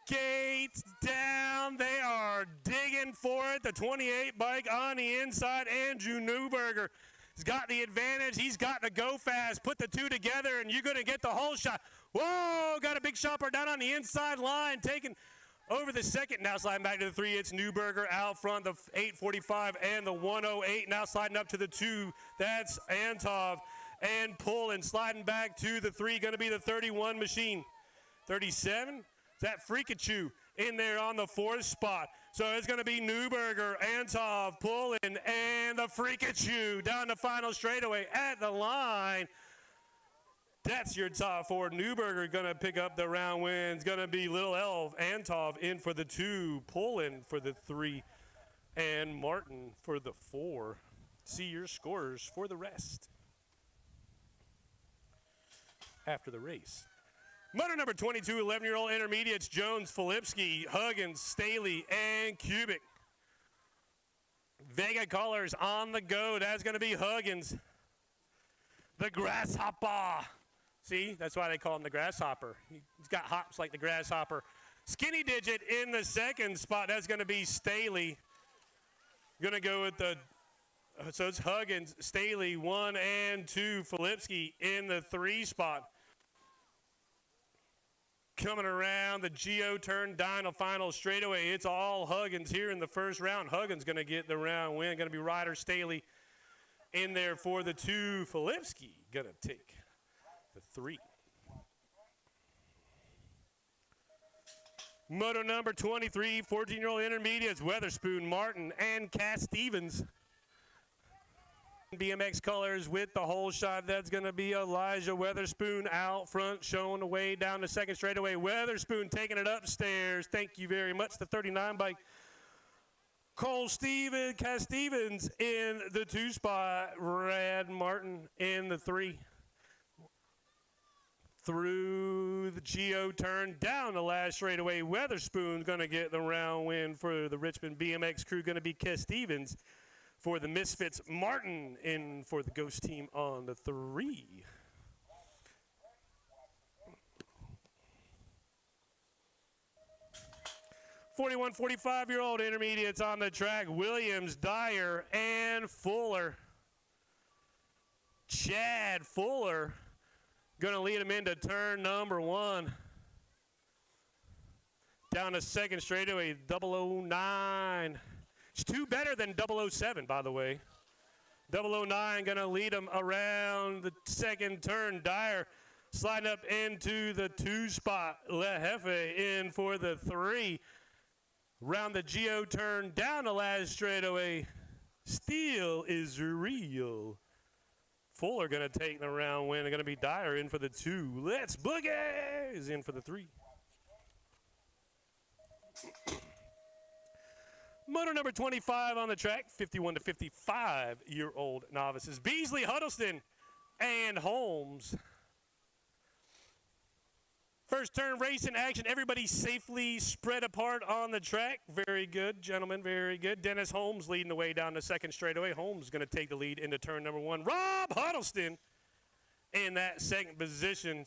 Gates down. They are digging for it. The 28 bike on the inside. Andrew Newberger. He's got the advantage. He's got to go fast. Put the 2 together, and you're going to get the whole shot. Whoa, got a big shopper down on the inside line, taking over the second. Now sliding back to the 3, it's Newberger out front, the 845 and the 108. Now sliding up to the 2, that's Antov and Pullen. Sliding back to the 3, going to be the 31 machine. 37, is that Freakachu in there on the 4th spot. So it's going to be Newberger, Antov, Pullen, and the Freakachu down the final straightaway at the line. That's your top 4. Newberger going to pick up the round win. It's going to be Little Elf, Antov in for the 2, Pullen for the 3, and Martin for the 4. See your scores for the rest after the race. Motor number 22, 11-year-old intermediates, Jones, Filipski, Huggins, Staley, and Cubic. Vega colors on the go. That's going to be Huggins. The Grasshopper. See, that's why they call him the Grasshopper. He's got hops like the Grasshopper. Skinny Digit in the 2nd spot. That's going to be Staley. Going to go with the, so it's Huggins, Staley, 1 and 2. Filipski in the 3 spot. Coming around the Geo turn dyno final straightaway. It's all Huggins here in the first round. Huggins going to get the round win. Going to be Ryder Staley in there for the 2. Filipski going to take the 3. Moto number 23, 14-year-old intermediates, Weatherspoon, Martin, and Cass Stevens. BMX colors with the whole shot. That's going to be Elijah Weatherspoon out front, showing the way down the second straightaway. Weatherspoon taking it upstairs. Thank you very much. The 39 bike. Cass Stevens in the 2 spot. Brad Martin in the 3. Through the Geo turn down the last straightaway. Weatherspoon going to get the round win for the Richmond BMX crew. Going to be Cass Stevens. For the Misfits, Martin in for the Ghost team on the 3. '41, 45-year-old intermediates on the track. Williams, Dyer, and Fuller. Chad Fuller going to lead him into turn number 1. Down the second straightaway, 009. It's 2 better than 007, by the way. 009 going to lead him around the second turn. Dyer sliding up into the 2 spot. Lehefe in for the 3. Round the Geo turn down the last straightaway. Steel is real. Fuller going to take the round win. They're going to be Dyer in for the 2. Let's Boogie is in for the 3. Moto number 25 on the track, 51 to 55-year-old novices. Beasley, Huddleston, and Holmes. First turn race in action. Everybody safely spread apart on the track. Very good, gentlemen, very good. Dennis Holmes leading the way down the second straightaway. Holmes going to take the lead into turn number 1. Rob Huddleston in that second position.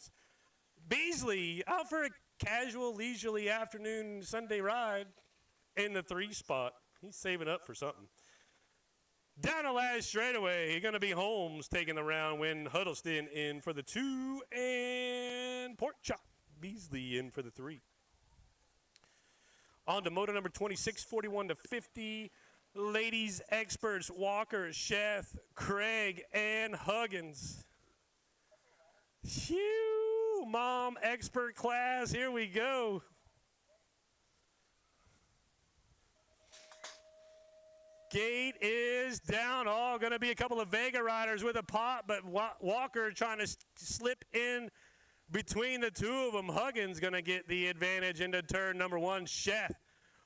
Beasley out for a casual, leisurely afternoon Sunday ride. In the 3 spot. He's saving up for something. Down the last straightaway, going to be Holmes taking the round win. Huddleston in for the 2. And Pork Chop Beasley in for the 3. On to moto number 26, 41 to 50. Ladies experts, Walker, Sheth, Craig, and Huggins. Phew, mom expert class, here we go. Gate is down. Oh, going to be a couple of Vega riders with a pop, but Walker trying to slip in between the 2 of them. Huggins going to get the advantage into turn number 1. Sheth.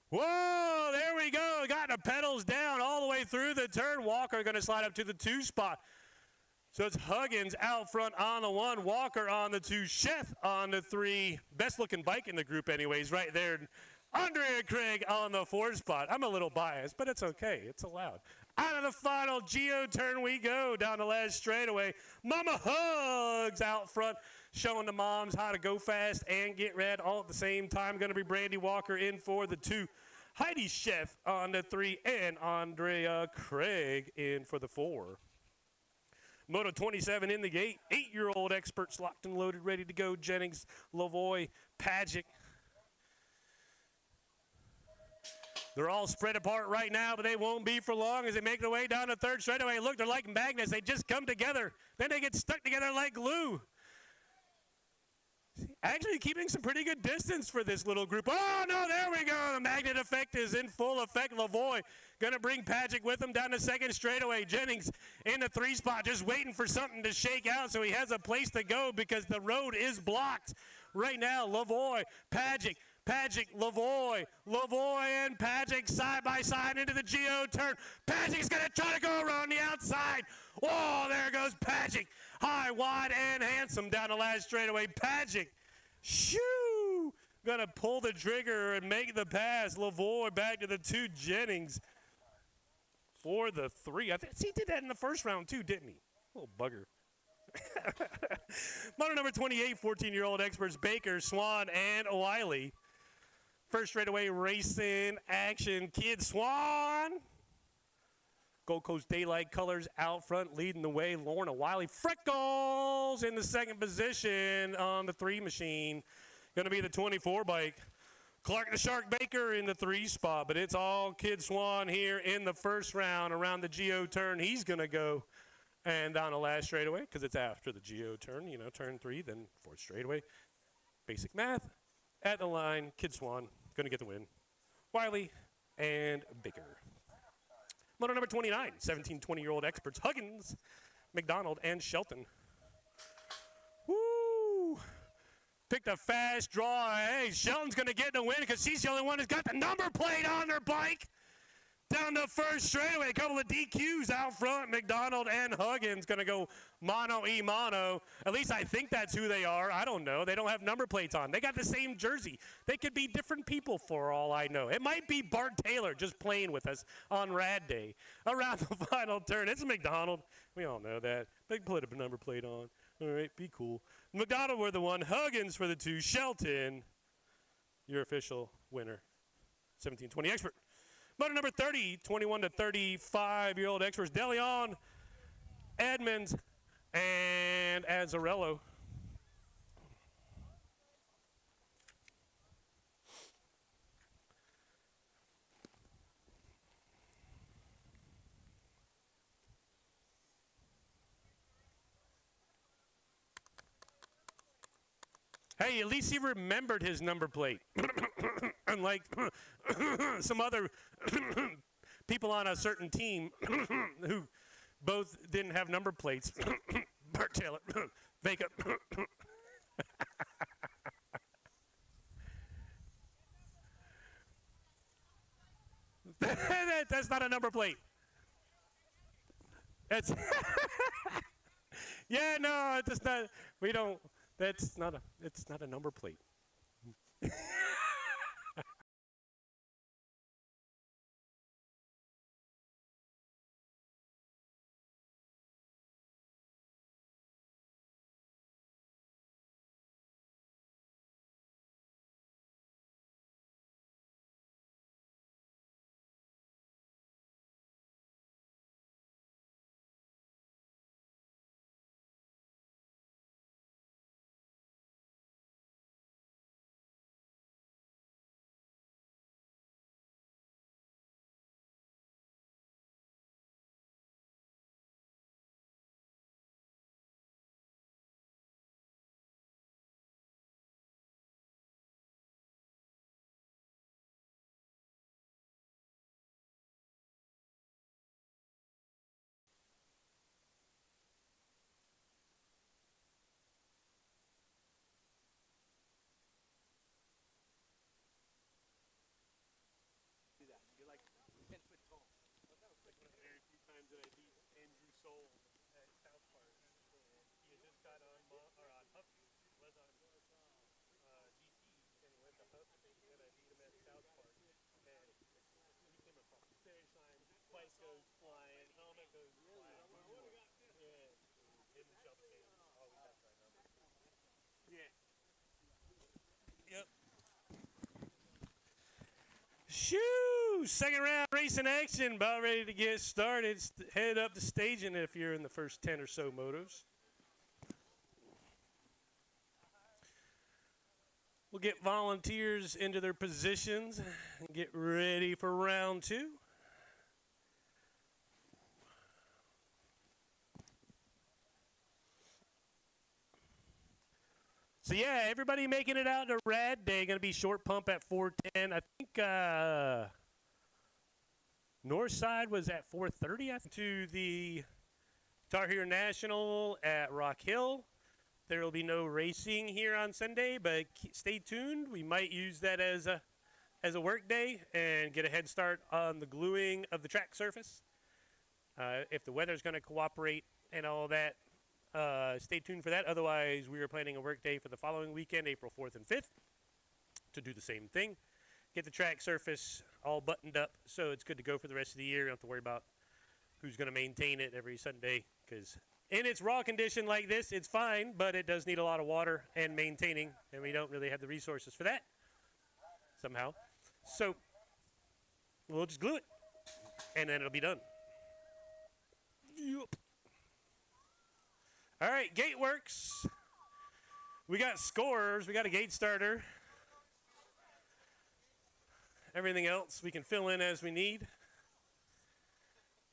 Whoa, there we go. Got the pedals down all the way through the turn. Walker going to slide up to the 2 spot. So it's Huggins out front on the 1. Walker on the 2. Sheth on the 3. Best looking bike in the group anyways, right there. Andrea Craig on the 4 spot. I'm a little biased, but it's okay. It's allowed. Out of the final Geo turn we go down the last straightaway. Mama Hugs out front, showing the moms how to go fast and get red all at the same time. Going to be Brandy Walker in for the 2. Heidi Sheth on the 3, and Andrea Craig in for the 4. Moto 27 in the gate. 8-year-old experts locked and loaded, ready to go. Jennings, Lavoie, Pagic. They're all spread apart right now, but they won't be for long as they make their way down the 3rd straightaway. Look, they're like magnets. They just come together. Then they get stuck together like glue. Actually keeping some pretty good distance for this little group. Oh, no, there we go. The magnet effect is in full effect. Lavoie going to bring Pagic with him down the 2nd straightaway. Jennings in the 3 spot, just waiting for something to shake out so he has a place to go because the road is blocked. Right now, Lavoie, Pagic, Lavoie, and Pagic side by side into the Geo turn. Pagic's going to try to go around the outside. Oh, there goes Pagic. High, wide, and handsome down the last straightaway. Pagic, shoo, going to pull the trigger and make the pass. Lavoie back to the 2. Jennings for the 3. I think he did that in the first round too, didn't he? Little bugger. Moto number 28, 14-year-old experts Baker, Swan, and Wiley. First straightaway racing action. Kid Swan. Gold Coast Daylight colors out front leading the way. Lorna Wiley. Freckles in the 2nd position on the 3 machine. Going to be the 24 bike. Clark the Shark Baker in the 3 spot, but it's all Kid Swan here in the first round around the Geo turn. He's going to go and down the last straightaway because it's after the Geo turn, turn 3, then 4th straightaway. Basic math. At the line, Kid Swan going to get the win. Wiley and Baker. Moto number 29, 17, 20-year-old experts, Huggins, McDonald, and Shelton. Woo! Picked a fast draw. Hey, Shelton's going to get the win because she's the only one who's got the number plate on her bike. Down the first straightaway, a couple of DQs out front. McDonald and Huggins going to go mono-e-mono. At least I think that's who they are. I don't know. They don't have number plates on. They got the same jersey. They could be different people for all I know. It might be Bart Taylor just playing with us on Rad Day. Around the final turn, it's McDonald. We all know that. They put a number plate on. All right, be cool. McDonald were the one. Huggins for the two. Shelton, your official winner. 17-20 expert. Motor number 30, 21 to 35-year-old experts, DeLeon, Edmonds, and Azzarello. Hey, at least he remembered his number plate. Unlike some other people on a certain team who both didn't have number plates. Bart Taylor, Vacant. That's not a number plate. That's yeah, no, it's not. We don't. That's not a. It's not a number plate. Yep. Shoo! Second round racing action. About ready to get started. Head up to staging if you're in the first 10 or so motos. We'll get volunteers into their positions and get ready for round two. So yeah, everybody making it out to Rad Day. Going to be short pump at 4:10. I think North Side was at 4:30. I think to the Tar Heel National at Rock Hill. There will be no racing here on Sunday, but stay tuned. We might use that as a work day and get a head start on the gluing of the track surface. If the weather's going to cooperate and all that. Stay tuned for that. Otherwise, we are planning a work day for the following weekend, April 4th and 5th, to do the same thing. Get the track surface all buttoned up so it's good to go for the rest of the year. You don't have to worry about who's going to maintain it every Sunday because in its raw condition like this, it's fine, but it does need a lot of water and maintaining, and we don't really have the resources for that somehow. So we'll just glue it, and then it'll be done. Yep. All right, gate works. We got scorers. We got a gate starter. Everything else we can fill in as we need.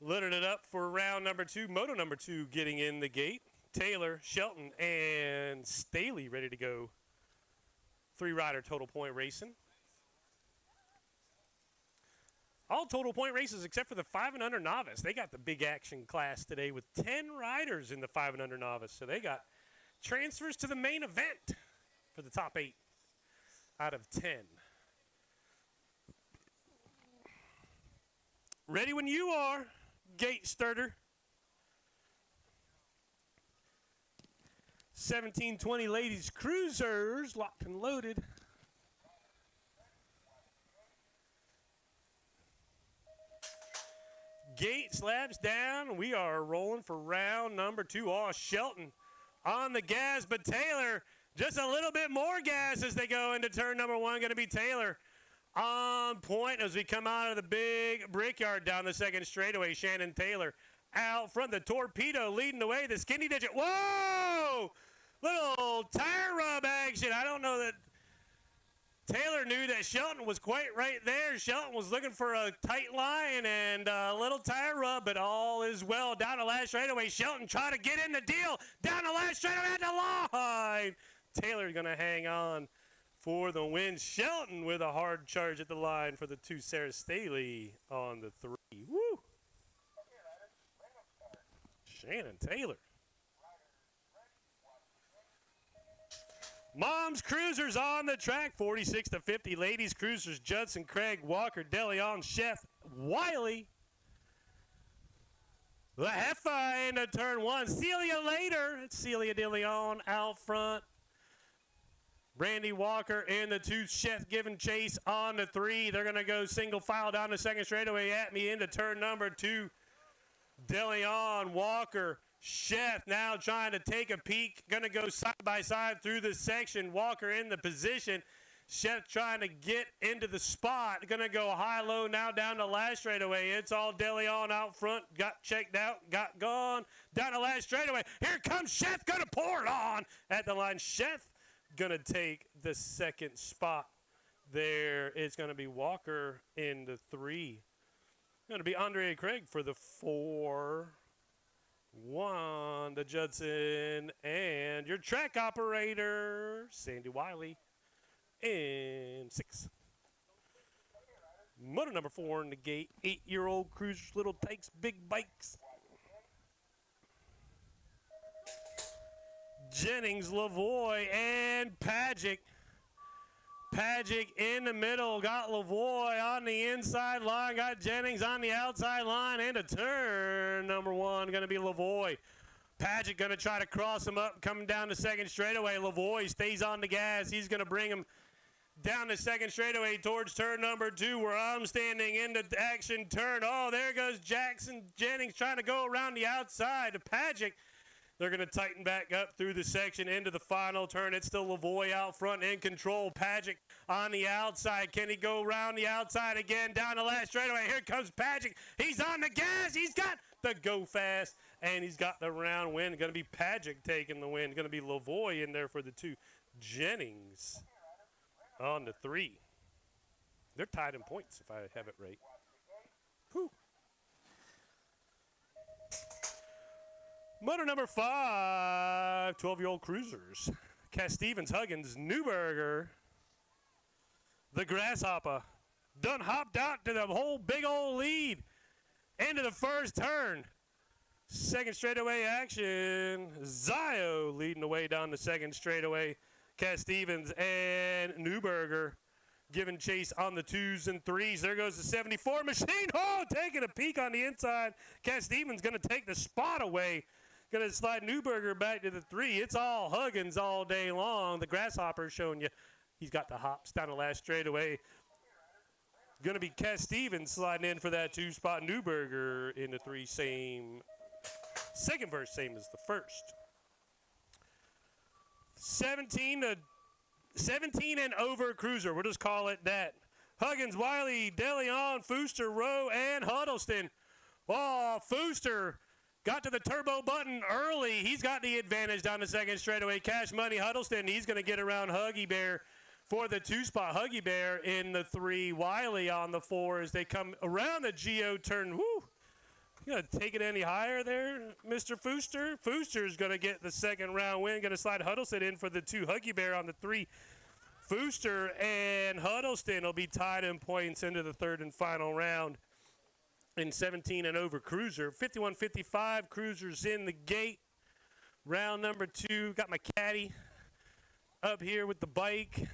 Loaded it up for round number two. Moto number two getting in the gate. Taylor, Shelton, and Staley ready to go. 3-rider total point racing. all total point races except for the 5 and under novice. They got the big action class today with 10 riders in the 5 and under novice. So they got transfers to the main event for the top 8 out of 10. Ready when you are, gate starter. 1720 ladies cruisers locked and loaded. Gate slabs down. We are rolling for round number 2. Oh, Shelton on the gas, but Taylor just a little bit more gas as they go into turn number 1. Going to be Taylor on point as we come out of the big brickyard down the second straightaway. Shannon Taylor out front. The torpedo leading the way. The skinny digit. Whoa! Little tire rub action. I don't know that Taylor knew that Shelton was quite right there. Shelton was looking for a tight line and a little tire rub, but all is well. Down the last straightaway, Shelton trying to get in the deal. Down the last straightaway at the line. Taylor's going to hang on for the win. Shelton with a hard charge at the line for the 2. Sarah Staley on the 3. Woo! Shannon Taylor. Mom's Cruisers on the track, 46 to 50. Ladies Cruisers, Judson, Craig, Walker, DeLeon, Chef, Wiley. The Heffa into turn 1. Celia later. It's Celia DeLeon out front. Brandy Walker in the 2. Chef giving chase on the 3. They're going to go single file down the second straightaway at me into turn number 2. DeLeon, Walker, Chef now trying to take a peek. Going to go side by side through the section. Walker in the position. Chef trying to get into the spot. Going to go high-low now down the last straightaway. It's all DeLeon out front. Got checked out. Got gone. Down the last straightaway. Here comes Chef. Going to pour it on at the line. Chef going to take the second spot there. It's going to be Walker in the 3. Going to be Andrea Craig for the 4. 1 to Judson, and your track operator, Sandy Wiley, in 6. Motor number 4 in the gate, 8-year-old Cruisers, Little Takes, Big Bikes. Jennings, Lavoie, and Pagic. Pagic in the middle, got Lavoie on the inside line, got Jennings on the outside line, and a turn number 1 going to be Lavoie. Pagic going to try to cross him up, coming down the second straightaway. Lavoie stays on the gas. He's going to bring him down the second straightaway towards turn number 2 where I'm standing into action turn. Oh, there goes Jackson Jennings trying to go around the outside to Pagic. They're going to tighten back up through the section into the final turn. It's still Lavoie out front in control. Pagic on the outside. Can he go around the outside again? Down the last straightaway. Here comes Pagic. He's on the gas. He's got the go fast, and he's got the round win. Going to be Pagic taking the win. Going to be Lavoie in there for the 2. Jennings on the 3. They're tied in points, if I have it right. Whew. Motor number 5, 12-year-old Cruisers. Cass Stevens, Huggins, Newberger. The Grasshopper done hopped out to the whole big old lead into the first turn. Second straightaway action. Zio leading the way down the second straightaway. Cass Stevens and Newberger giving chase on the 2s and 3s. There goes the 74 machine. Oh, taking a peek on the inside. Cass Stevens going to take the spot away. Going to slide Newberger back to the 3. It's all Huggins all day long. The Grasshopper showing you he's got the hops down the last straightaway. Going to be Cass Stevens sliding in for that 2 spot. Newberger in the 3, same. Second verse, same as the first. 17 and over Cruiser. We'll just call it that. Huggins, Wiley, DeLeon, Fooster, Rowe, and Huddleston. Oh, Fooster got to the turbo button early. He's got the advantage down the second straightaway. Cash Money Huddleston, he's going to get around Huggy Bear for the 2 spot. Huggy Bear in the 3. Wiley on the 4 as they come around the Geo turn. Woo! You going to take it any higher there, Mr. Fooster? Fooster's going to get the second round win. Going to slide Huddleston in for the 2. Huggy Bear on the 3. Fooster and Huddleston will be tied in points into the third and final round in 17 and over Cruiser. 51-55, Cruiser's in the gate. Round number 2, got my caddy up here with the bike.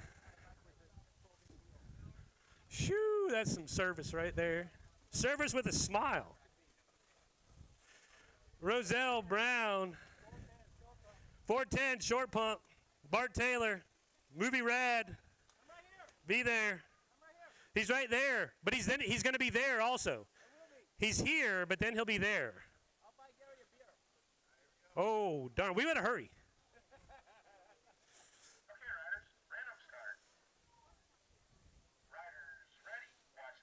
Shoo, that's some service right there. Service with a smile. Roselle Brown, 410 short pump. Bart Taylor, movie rad. Be there. He's right there, but he's going to be there also. He's here, but then he'll be there. Oh, darn. We better hurry. Okay, riders, random start. Riders ready, watch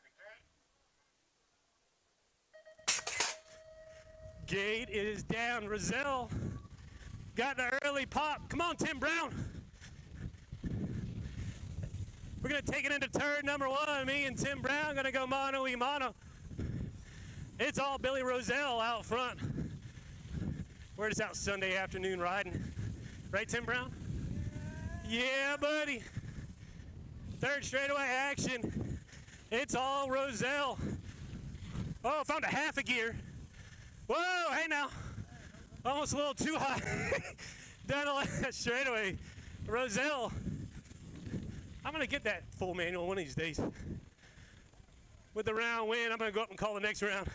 the gate. Gate is down. Roselle got the early pop. Come on, Tim Brown. We're going to take it into turn number 1. Me and Tim Brown going to go mano-y-mano. It's all Billy Roselle out front. We're just out Sunday afternoon riding. Right, Tim Brown? Yeah, buddy. Third straightaway action. It's all Roselle. Oh, found a half a gear. Whoa, hey now. Almost a little too high. Down the last straightaway. Roselle. I'm going to get that full manual one of these days. With the round win, I'm going to go up and call the next round.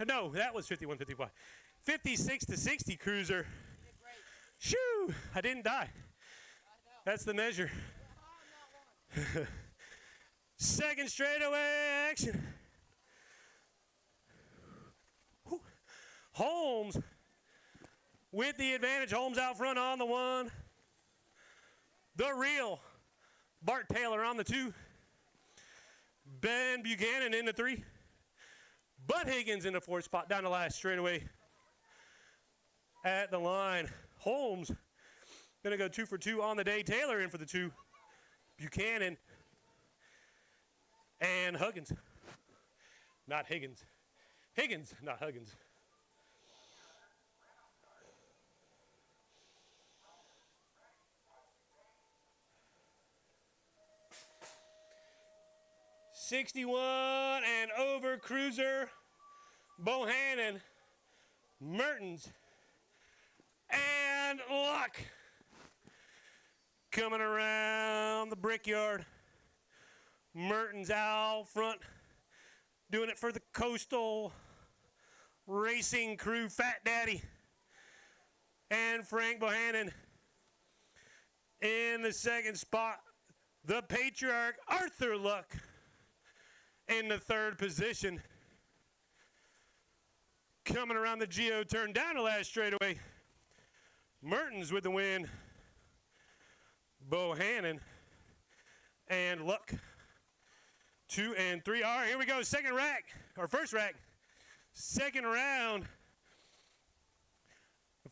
No, that was 51-55. 56-60 Cruiser. Shoo! I didn't die. That's the measure. Second straightaway action. Whew. Holmes with the advantage. Holmes out front on the 1. The real Bart Taylor on the 2. Ben Buchanan in the 3. Bud Higgins in the 4th spot down the last straightaway at the line. Holmes going to go 2 for 2 on the day. Taylor in for the 2. Buchanan and Huggins. Not Higgins. Higgins, not Huggins. '61 and over Cruiser, Bohannon, Mertens, and Luck. Coming around the Brickyard. Mertens out front, doing it for the Coastal Racing Crew, Fat Daddy. And Frank Bohannon in the 2nd spot. The Patriarch, Arthur Luck, in the 3rd position. Coming around the Geo turn down the last straightaway. Mertens with the win. Bohannon and Luck. 2 and 3. All right, here we go. Second rack, or first rack. Second round.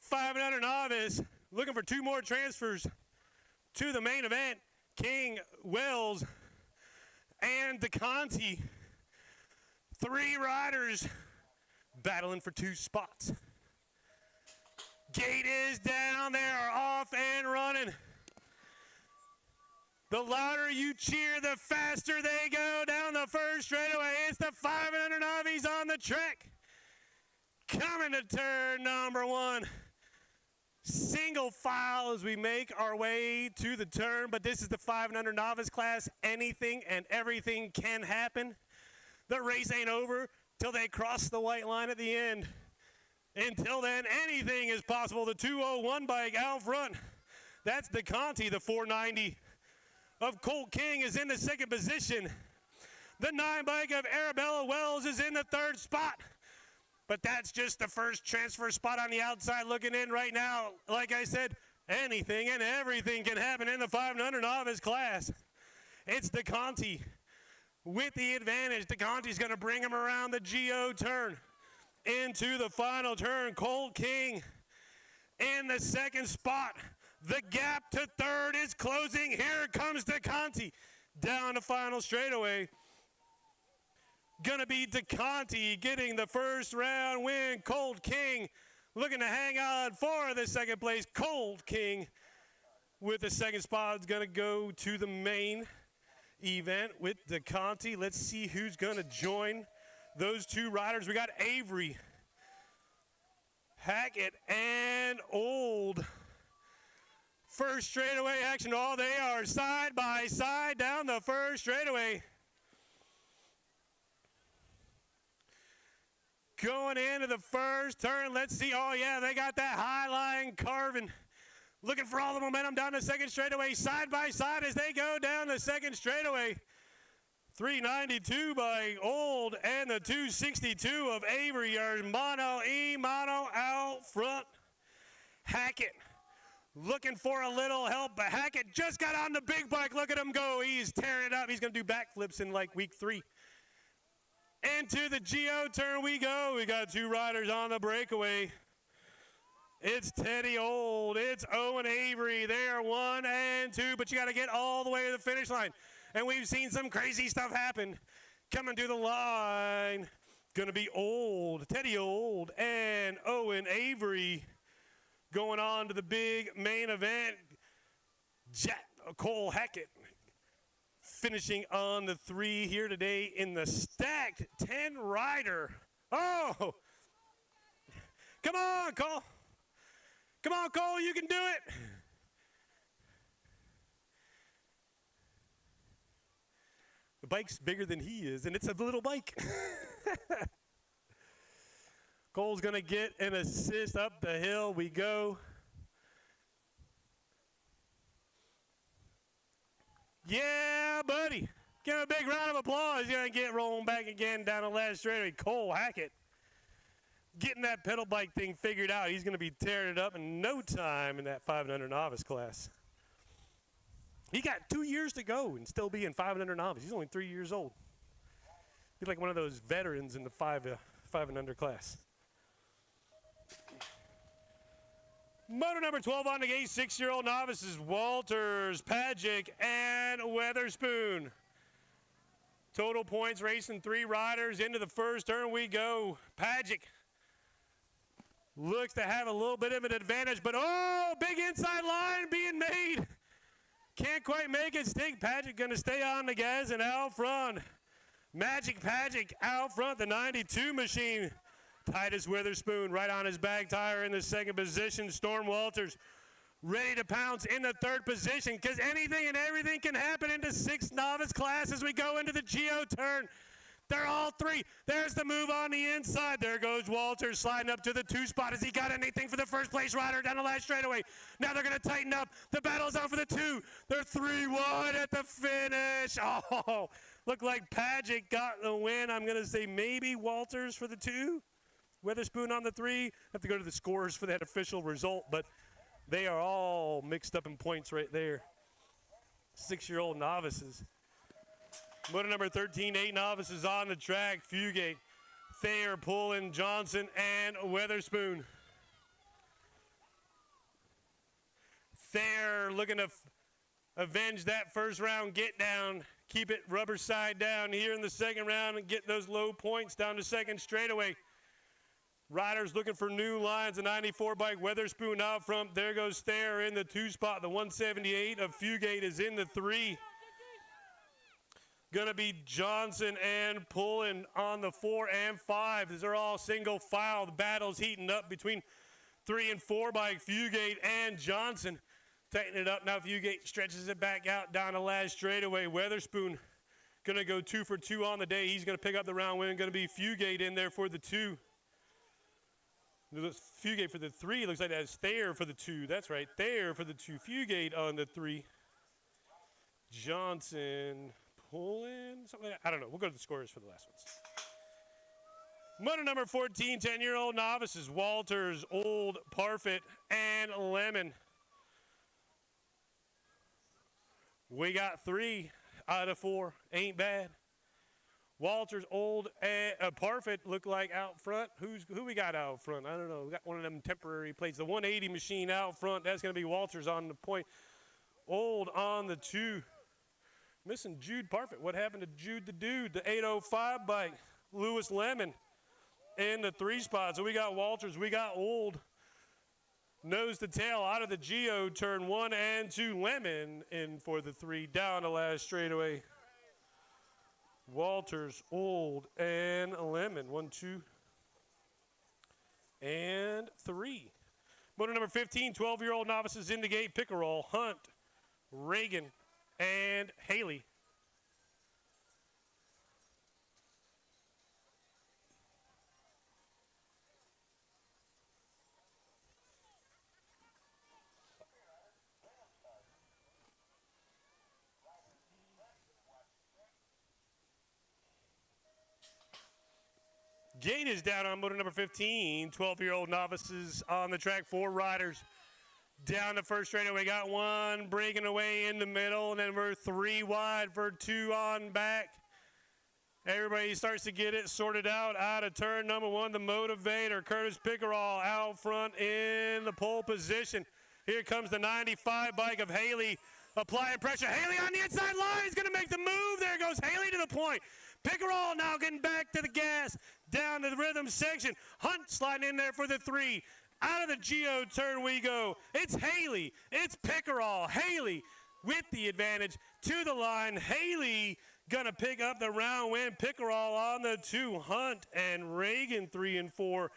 500 novice. Looking for 2 more transfers to the main event. King, Wells, and DeConti. 3 riders battling for 2 spots. Gate is down. They are off and running. The louder you cheer, the faster they go down the first straightaway. It's the 500 novice on the track. Coming to turn number 1. Single file as we make our way to the turn, but this is the 500 novice class. Anything and everything can happen. The race ain't over till they cross the white line at the end. Until then, anything is possible. The 201 bike out front. That's DeConti, the 490 of Colt King is in the 2nd position. The 9 bike of Arabella Wells is in the 3rd spot. But that's just the first transfer spot on the outside looking in right now. Like I said, anything and everything can happen in the 500 novice class. It's DeConti with the advantage. DeConti's going to bring him around the Geo turn into the final turn. Colt King in the 2nd spot. The gap to 3rd is closing. Here comes DeConti down the final straightaway. Gonna be DeConti getting the first round win. Cold King looking to hang on for the second place. Cold King with the second spot is gonna go to the main event with DeConti. Let's see who's gonna join those two riders. We got Avery, Hackett, and Old. First straightaway action. Oh, they are side by side down the first straightaway. Going into the first turn. Let's see. Oh, yeah, they got that high line carving. Looking for all the momentum down the second straightaway. Side by side as they go down the second straightaway. 392 by Old and the 262 of Avery are mono out front. Hackett looking for a little help, but Hackett just got on the big bike. Look at him go. He's tearing it up. He's going to do backflips in like week 3. Into the Geo turn we go. We got two riders on the breakaway. It's Teddy Old. It's Owen Avery. They are 1 and 2, but you got to get all the way to the finish line. And we've seen some crazy stuff happen. Coming to the line, going to be Old, Teddy Old, and Owen Avery going on to the big main event. Cole Hackett finishing on the 3 here today in the stacked 10-rider. Oh, come on, Cole. Come on, Cole, you can do it. The bike's bigger than he is, and it's a little bike. Cole's going to get an assist. Up the hill we go. Yeah, buddy. Give him a big round of applause. He's going to get rolling back again down the last straightaway. Cole Hackett getting that pedal bike thing figured out. He's going to be tearing it up in no time in that 500 novice class. He got 2 years to go and still be in 500 novice. He's only 3 years old. He's like one of those veterans in the 5 and under class. Moto number 12 on the gate, 6-year-old novices, Walters, Pagic, and Weatherspoon. Total points racing 3 riders. Into the first turn we go. Pagic looks to have a little bit of an advantage, but oh, big inside line being made. Can't quite make it stick. Pagic going to stay on the gas and out front. Magic Pagic out front, the 92 machine. Titus Witherspoon right on his back tire in the second position. Storm Walters ready to pounce in the third position because anything and everything can happen in the 6 novice class as we go into the Geo turn. They're all 3. There's the move on the inside. There goes Walters sliding up to the 2 spot. Has he got anything for the first place rider down the last straightaway? Now they're going to tighten up. The battle's on for the 2. They're 3-1 at the finish. Oh, looked like Pagic got the win. I'm going to say maybe Walters for the 2. Witherspoon on the 3. Have to go to the scores for that official result, but they are all mixed up in points right there. 6-year-old novices. Motor number 13, 8 novices on the track. Fugate, Thayer, Pullen, Johnson, and Weatherspoon. Thayer looking to avenge that first round get down. Keep it rubber side down here in the second round and get those low points down to second straightaway. Riders looking for new lines. The 94 bike, Weatherspoon out front. There goes Thayer in the 2 spot. The 178 of Fugate is in the 3. Going to be Johnson and Pullen on the 4 and 5. These are all single file. The battle's heating up between 3 and 4 bike, Fugate and Johnson. Tightening it up now. Fugate stretches it back out down the last straightaway. Weatherspoon going to go 2 for 2 on the day. He's going to pick up the round win. Going to be Fugate in there for the 2. Fugate for the 3. Looks like that's Thayer for the 2. That's right. Thayer for the 2. Fugate on the 3. Johnson, Pullen, something like that. I don't know. We'll go to the scores for the last ones. Motor number 14, 10-year-old novices, Walters, Old, Parfit, and Lemon. We got 3 out of 4. Ain't bad. Walters, Old, and Parfit look like out front. Who we got out front? I don't know. We got one of them temporary plates. The 180 machine out front. That's going to be Walters on the point. Old on the 2. Missing Jude Parfit. What happened to Jude the Dude? The 805 bike. Lewis Lemon in the 3 spot. So we got Walters. We got Old. Nose to tail out of the Geo. Turn 1 and 2. Lemon in for the 3. Down the last straightaway. Walters, Old, and Lemon. 1, 2, and 3. Motor number 15, 12-year-old novices in the gate. Pickerel, Hunt, Reagan, and Haley. Gate is down on motor number 15. 12-year-old novices on the track. 4 riders down the first straightaway. Got 1 breaking away in the middle, and then we're 3 wide for 2 on back. Everybody starts to get it sorted out of turn number 1. The motivator, Curtis Pickerel, out front in the pole position. Here comes the 95 bike of Haley, applying pressure. Haley on the inside line is going to make the move. There goes Haley to the point. Pickerel now getting back to the gas, down to the rhythm section. Hunt sliding in there for the 3. Out of the Geo turn we go. It's Haley. It's Pickerel. Haley with the advantage to the line. Haley going to pick up the round win. Pickerel on the 2. Hunt and Reagan 3 and 4.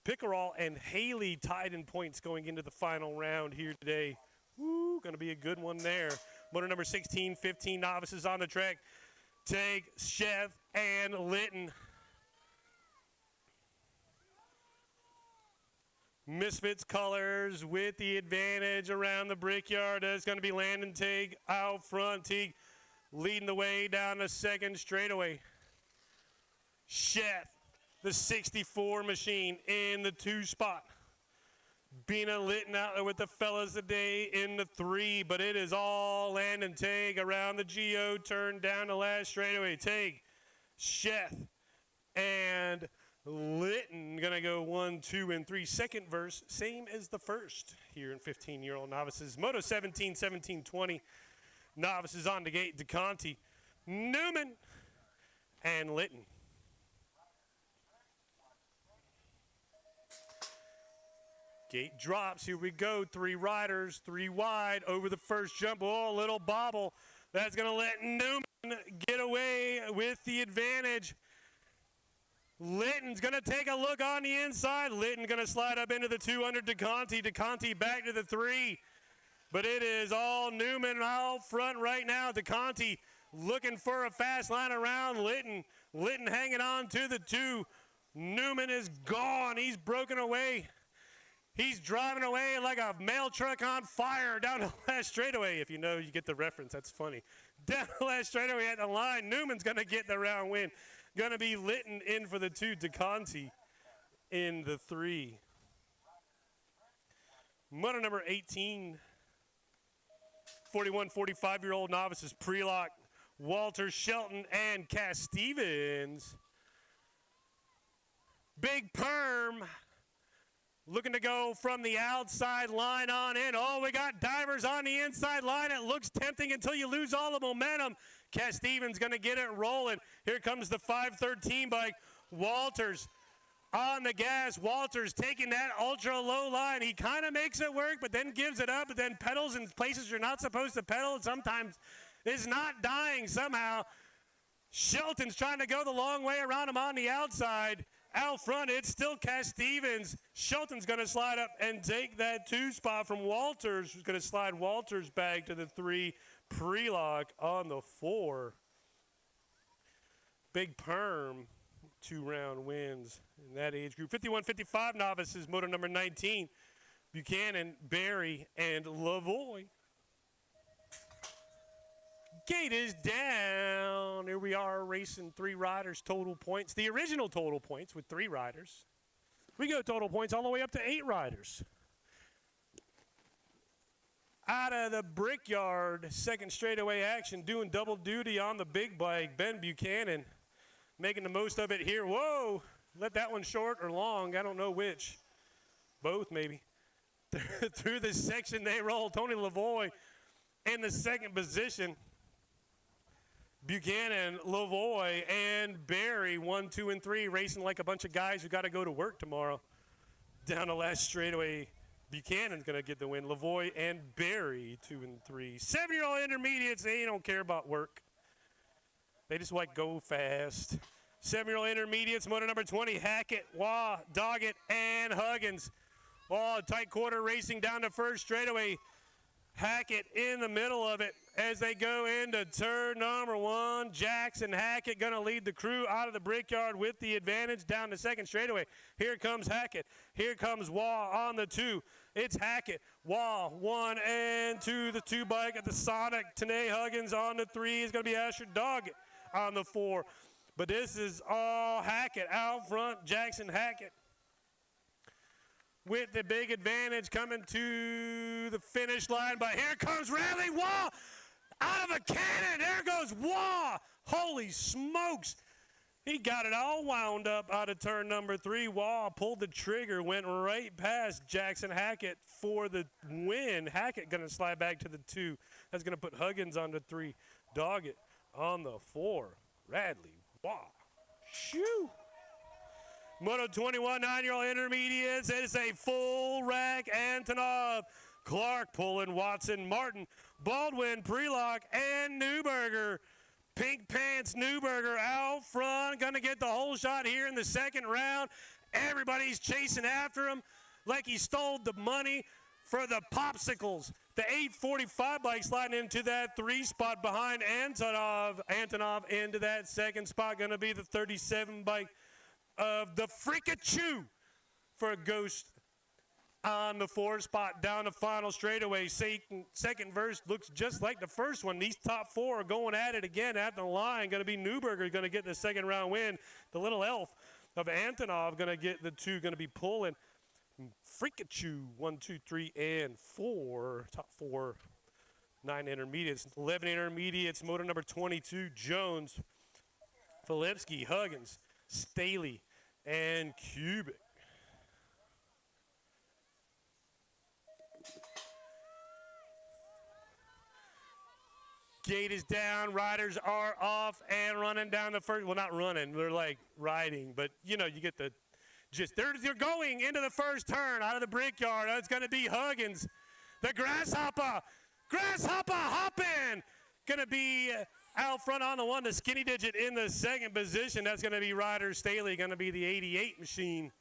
Pickerel and Haley tied in points going into the final round here today. Woo, going to be a good one there. Motor number 16, 15 novices on the track. Take Chef and Litton. Misfits colors with the advantage around the brickyard. That's going to be Landon Teague out front. Teague leading the way down the second straightaway. Chef, the 64 machine in the 2 spot. Bina Litton out there with the fellas today in the 3, but it is all Landon Teague around the Geo turn down the last straightaway. Teague, Chef, and Litton going to go 1, 2, and 3. Second verse, same as the first here in 15-year-old novices. Moto 17, 17, 20. Novices on the gate. DeConti, Newman, and Litton. Gate drops. Here we go. 3 riders, 3 wide over the first jump. Oh, a little bobble. That's going to let Newman get away with the advantage. Litton's going to take a look on the inside. Litton going to slide up into the 2 under DeConti. DeConti back to the 3. But it is all Newman out front right now. DeConti looking for a fast line around Litton. Litton hanging on to the 2. Newman is gone. He's broken away. He's driving away like a mail truck on fire down the last straightaway. If you know, you get the reference. That's funny. Down the last straightaway at the line. Newman's going to get the round win. Going to be Litton in for the 2. DeConti in the 3. Motor number 18. 41, 45-year-old novices. Prelock, Walter, Shelton, and Cass Stevens. Big Perm. Looking to go from the outside line on in. Oh, we got divers on the inside line. It looks tempting until you lose all the momentum. Cass Stevens going to get it rolling. Here comes the 513 bike. Walters on the gas. Walters taking that ultra low line. He kind of makes it work, but then gives it up, but then pedals in places you're not supposed to pedal. Sometimes is not dying somehow. Shelton's trying to go the long way around him on the outside. Out front, it's still Cass Stevens. Shelton's going to slide up and take that 2 spot from Walters. Who's going to slide Walters back to the 3. Prelock on the 4. Big Perm, 2-round wins in that age group. 51-55 novices, motor number 19. Buchanan, Barry, and Lavoie. Gate is down. Here we are racing 3 riders, total points. The original total points with 3 riders. We go total points all the way up to 8 riders. Out of the Brickyard, second straightaway action, doing double duty on the big bike. Ben Buchanan making the most of it here. Whoa, let that one short or long. I don't know which. Both maybe. Through this section they roll. Tony Lavoie in the second position. Buchanan, Lavoie, and Barry, 1, 2, and 3, racing like a bunch of guys who got to go to work tomorrow. Down the last straightaway, Buchanan's going to get the win. Lavoie and Barry, 2 and 3. 7-year-old intermediates, they don't care about work. They just like go fast. 7-year-old intermediates, motor number 20, Hackett, Waugh, Doggett, and Huggins. Oh, tight quarter racing down the first straightaway. Hackett in the middle of it as they go into turn number 1. Jackson Hackett going to lead the crew out of the brickyard with the advantage down the second straightaway. Here comes Hackett. Here comes Waugh on the 2. It's Hackett. Waugh 1 and 2. The 2 bike at the Sonic. Tanae Huggins on the 3 is going to be Asher Doggett on the 4. But this is all Hackett out front. Jackson Hackett with the big advantage coming to the finish line. But here comes Radley Waugh out of a cannon. There goes Waugh. Holy smokes. He got it all wound up out of turn number 3. Waugh pulled the trigger, went right past Jackson Hackett for the win. Hackett going to slide back to the 2. That's going to put Huggins on the 3. Doggett on the 4. Radley Waugh. Shoo. Moto 21, 9-year-old intermediates. It's a full rack. Antonov, Clark pulling Watson, Martin, Baldwin, Prelock, and Newberger. Pink Pants Newberger out front. Going to get the whole shot here in the second round. Everybody's chasing after him like he stole the money for the popsicles. The 845 bike sliding into that 3 spot behind Antonov. Antonov into that second spot. Going to be the 37 bike of the Freakachu for a Ghost on the 4 spot down the final straightaway. Second verse looks just like the first one. These top 4 are going at it again at the line. Going to be Newberger going to get the second round win. The little elf of Antonov going to get the 2. Going to be pulling Freakachu 1, 2, 3, and 4. Top 4, 9 intermediates, 11 intermediates. Motor number 22, Jones, Filipski, Huggins, Staley, and Cubic. Gate is down. Riders are off and running down the first. Well, not running. They're like riding, but you know, you get the gist. They're going into the first turn out of the brickyard. It's going to be Huggins, the Grasshopper. Grasshopper hopping. Going to be out front on the 1, the Skinny Digit in the second position. That's going to be Ryder Staley, going to be the 88 machine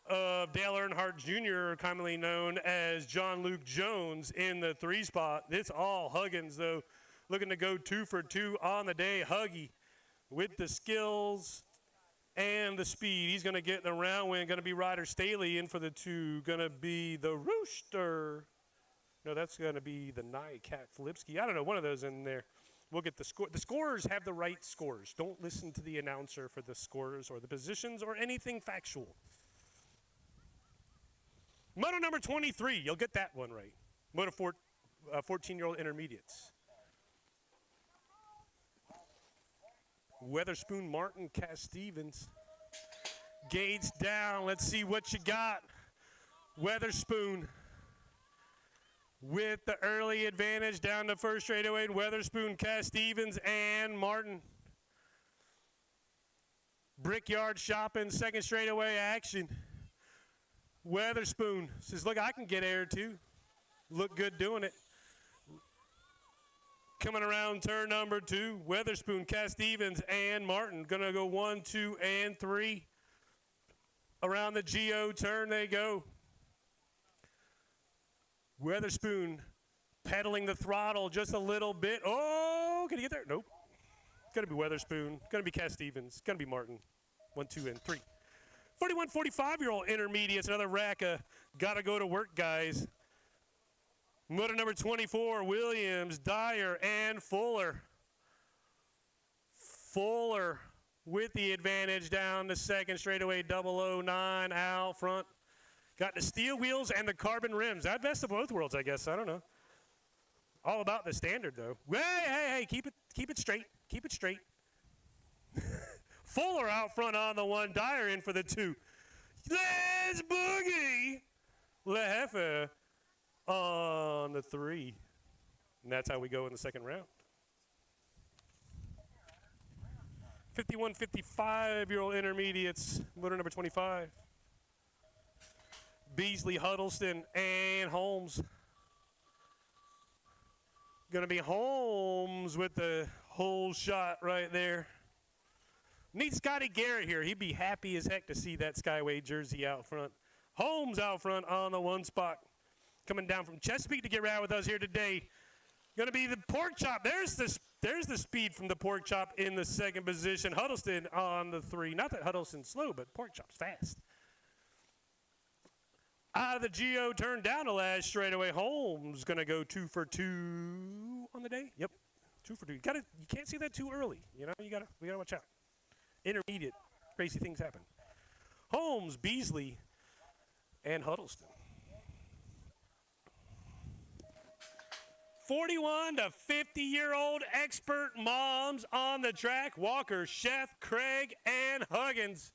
of Dale Earnhardt Jr., commonly known as John Luke Jones in the 3 spot. It's all Huggins, though, looking to go 2 for 2 on the day. Huggy with the skills and the speed. He's going to get the round win. Going to be Ryder Staley in for the 2. Going to be the Rooster. No, that's going to be the Cat Filipski. I don't know, one of those in there. We'll get the score. The scorers have the right scores. Don't listen to the announcer for the scores or the positions or anything factual. Moto number 23, you'll get that one right. Moto 14-year-old intermediates. Weatherspoon, Martin, Cass Stevens. Gates down. Let's see what you got. Weatherspoon with the early advantage down the first straightaway. Weatherspoon, Cass Stevens, and Martin. Brickyard shopping, second straightaway action. Weatherspoon says, look, I can get air too. Look good doing it. Coming around turn number 2, Weatherspoon, Cass Stevens, and Martin. Going to go 1, 2, and 3. Around the GO turn they go. Weatherspoon pedaling the throttle just a little bit. Oh, can he get there? Nope. Going to be Weatherspoon. Going to be Cass Stevens. Going to be Martin. 1, 2, and 3. 41, 45-year-old intermediates. Another rack of gotta go to work guys. Motor number 24, Williams, Dyer, and Fuller. Fuller with the advantage down the second straightaway, 009 out front. Got the steel wheels and the carbon rims. That best of both worlds, I guess. I don't know. All about the standard, though. Hey, keep it straight. Keep it straight. Fuller out front on the 1. Dyer in for the 2. Let's boogie. Lehefe on the 3. And that's how we go in the second round. 51, 55-year-old intermediates, motor number 25. Beasley, Huddleston, and Holmes. Going to be Holmes with the whole shot right there. Need Scotty Garrett here. He'd be happy as heck to see that Skyway jersey out front. Holmes out front on the one spot. Coming down from Chesapeake to get right with us here today. Going to be the Pork Chop. There's the speed from the Pork Chop in the second position. Huddleston on the 3. Not that Huddleston's slow, but Pork Chop's fast. Out of the Geo, turn down the last straightaway. Holmes going to go 2 for 2 on the day. Yep, 2 for 2. You can't see that too early. You know, we gotta watch out. Intermediate, crazy things happen. Holmes, Beasley, and Huddleston. 41 to 50-year-old expert moms on the track. Walker, Sheth, Craig, and Huggins.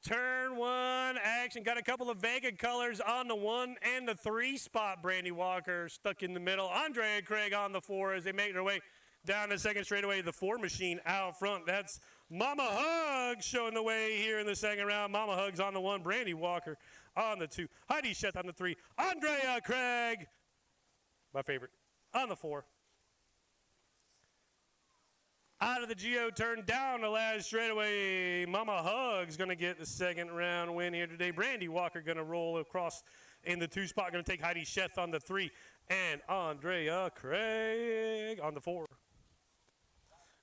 Turn 1 action. Got a couple of Vega colors on the 1 and the 3 spot. Brandy Walker stuck in the middle. Andre and Craig on the 4 as they make their way down the second straightaway. The 4 machine out front. That's Mama Hugs showing the way here in the second round. Mama Hugs on the 1. Brandy Walker on the 2. Heidi Sheth on the 3. Andrea Craig, my favorite, on the 4. Out of the Geo, turn down the last straightaway. Mama Hugs going to get the second round win here today. Brandy Walker going to roll across in the 2 spot. Going to take Heidi Sheth on the 3. And Andrea Craig on the 4.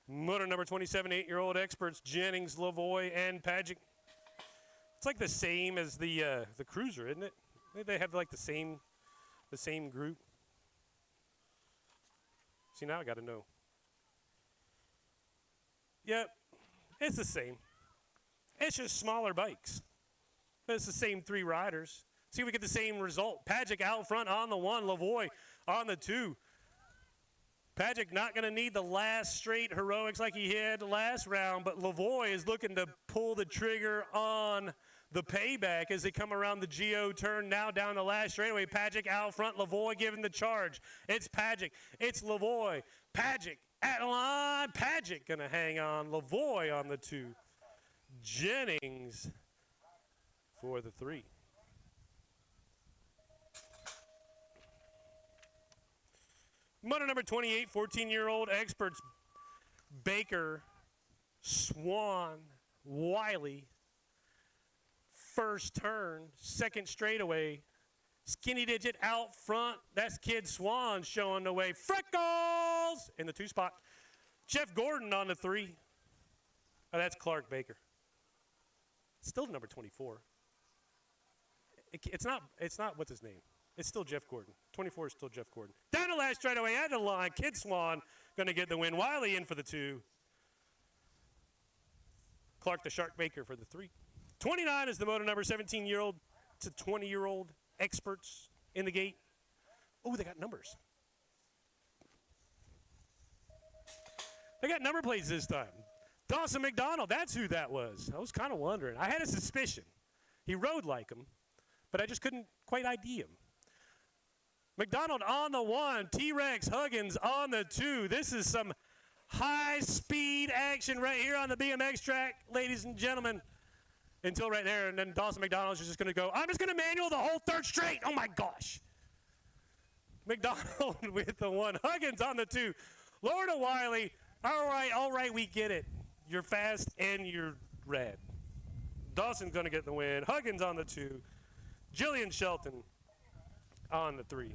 Motor number 27, 8-year-old experts, Jennings, Lavoie, and Pagic. It's like the same as the Cruiser, isn't it? They have like the same group. See, now I got to know. Yep, it's the same. It's just smaller bikes. But it's the same 3 riders. See if we get the same result. Pagic out front on the 1. Lavoie on the 2. Pagic not going to need the last straight heroics like he had last round, but Lavoie is looking to pull the trigger on the payback as they come around the Geo turn now down the last straightaway. Pagic out front. Lavoie giving the charge. It's Pagic. It's Lavoie. Pagic at the line. Pagic going to hang on. Lavoie on the 2. Jennings for the 3. Motor number 28, 14-year-old experts, Baker, Swan, Wiley. First turn, second straightaway. Skinny digit out front. That's Kid Swan showing the way. Freckles in the 2 spot. Jeff Gordon on the 3. Oh, that's Clark Baker. Still number 24. It's not what's his name. It's still Jeff Gordon. 24 is still Jeff Gordon. Down the last straightaway at the line. Kid Swan going to get the win. Wiley in for the 2. Clark the Shark Baker for the 3. 29 is the motor number, 17-year-old to 20-year-old experts in the gate. Oh, they got numbers. They got number plates this time. Dawson McDonald, that's who that was. I was kind of wondering. I had a suspicion. He rode like him, but I just couldn't quite ID him. McDonald on the 1. T-Rex Huggins on the 2. This is some high-speed action right here on the BMX track, ladies and gentlemen. Until right there, and then Dawson McDonald's just going to go, I'm just going to manual the whole third straight. Oh, my gosh. McDonald with the 1. Huggins on the 2. Lorna Wiley, all right, we get it. You're fast and you're red. Dawson's going to get the win. Huggins on the 2. Jillian Shelton on the 3.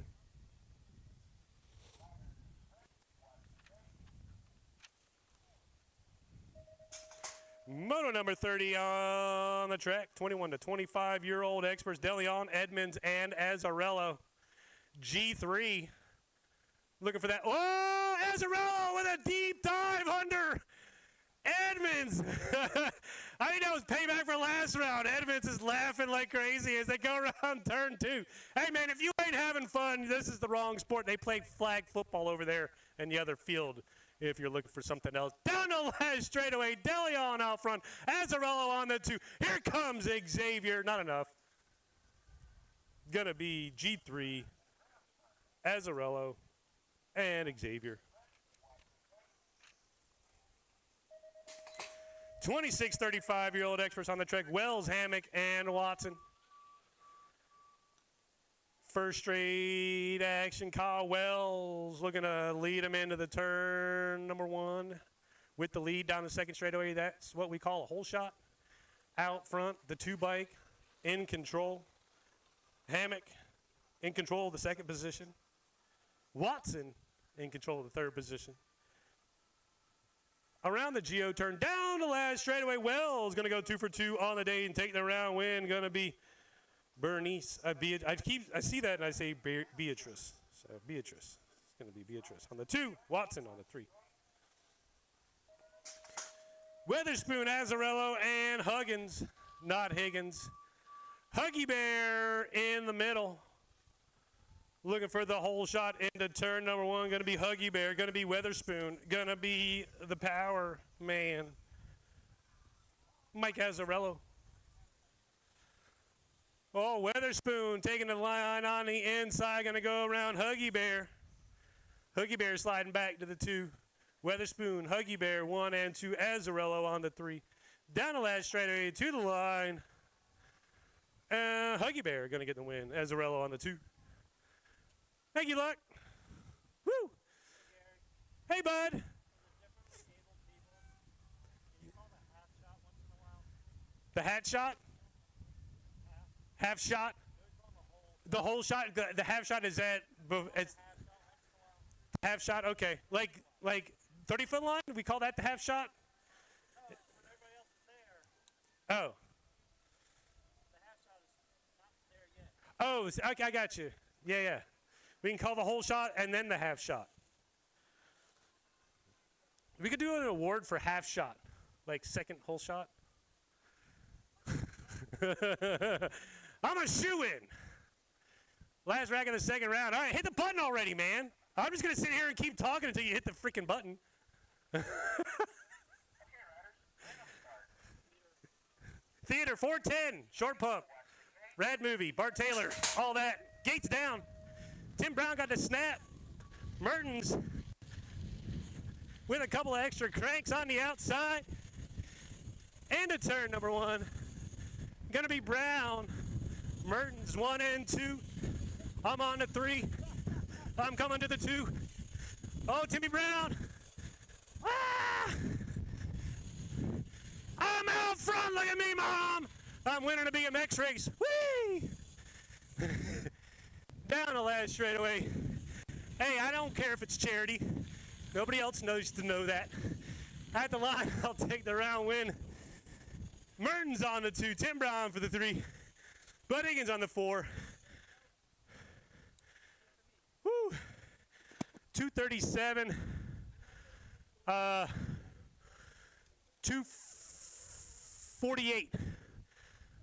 Moto number 30 on the track, 21 to 25-year-old experts, DeLeon, Edmonds, and Azzarello. G3 looking for that. Oh, Azzarello with a deep dive under Edmonds. I think that was payback for last round. Edmonds is laughing like crazy as they go around turn 2. Hey, man, if you ain't having fun, this is the wrong sport. They play flag football over there in the other field if you're looking for something else. Down the last straightaway, DeLeon out front. Azzarello on the 2. Here comes Xavier. Not enough. Going to be G3, Azzarello, and Xavier. 26 35-year-old experts on the track, Wells, Hammock, and Watson. First straight action, Kyle Wells looking to lead him into the turn number 1 with the lead down the second straightaway. That's what we call a hole shot. Out front, the 2 bike in control. Hammock in control of the second position. Watson in control of the third position. Around the Geo turn, down the last straightaway. Wells going to go 2 for 2 on the day and take the round win. Going to be Bernice. I see that and I say Beatrice. So Beatrice. It's going to be Beatrice on the 2. Watson on the 3. Weatherspoon, Azzarello, and Huggins, not Higgins. Huggy Bear in the middle. Looking for the hole shot into turn number 1. Going to be Huggy Bear. Going to be Weatherspoon. Going to be the power man, Mike Azzarello. Oh, Weatherspoon taking the line on the inside. Going to go around Huggy Bear. Huggy Bear sliding back to the 2. Weatherspoon, Huggy Bear, 1 and 2. Azzarello on the 3. Down the last straightaway to the line. Huggy Bear going to get the win. Azzarello on the 2. Thank you, Luck. Woo! Hey, bud. The hat shot? Half shot? The whole shot? The half shot is at it's half shot? Okay. Like 30-foot line? We call that the half shot? Oh. Oh, okay, I got you. Yeah. We can call the whole shot and then the half shot. We could do an award for half shot, like second whole shot. I'm a shoo-in. Last rack of the second round. All right, hit the button already, man. I'm just going to sit here and keep talking until you hit the freaking button. Theater 410, short pump. Rad movie, Bart Taylor, all that. Gates down. Tim Brown got the snap. Mertens with a couple of extra cranks on the outside. And a turn number 1. Gonna be Brown. Mertens 1 and 2. I'm on the 3. I'm coming to the 2. Oh, Timmy Brown. Ah! I'm out front. Look at me, Mom. I'm winning a BMX race. Whee! Down the last straightaway. Hey, I don't care if it's charity. Nobody else knows to know that. At the line, I'll take the round win. Mertens on the 2. Tim Brown for the 3. Bud Higgins on the 4. Woo! 237. 248.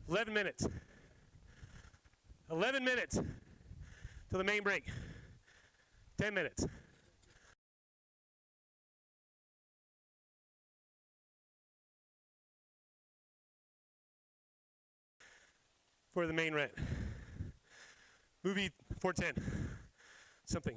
11 minutes. 11 minutes to the main break. 10 minutes. For the main rent. Movie 410. Something.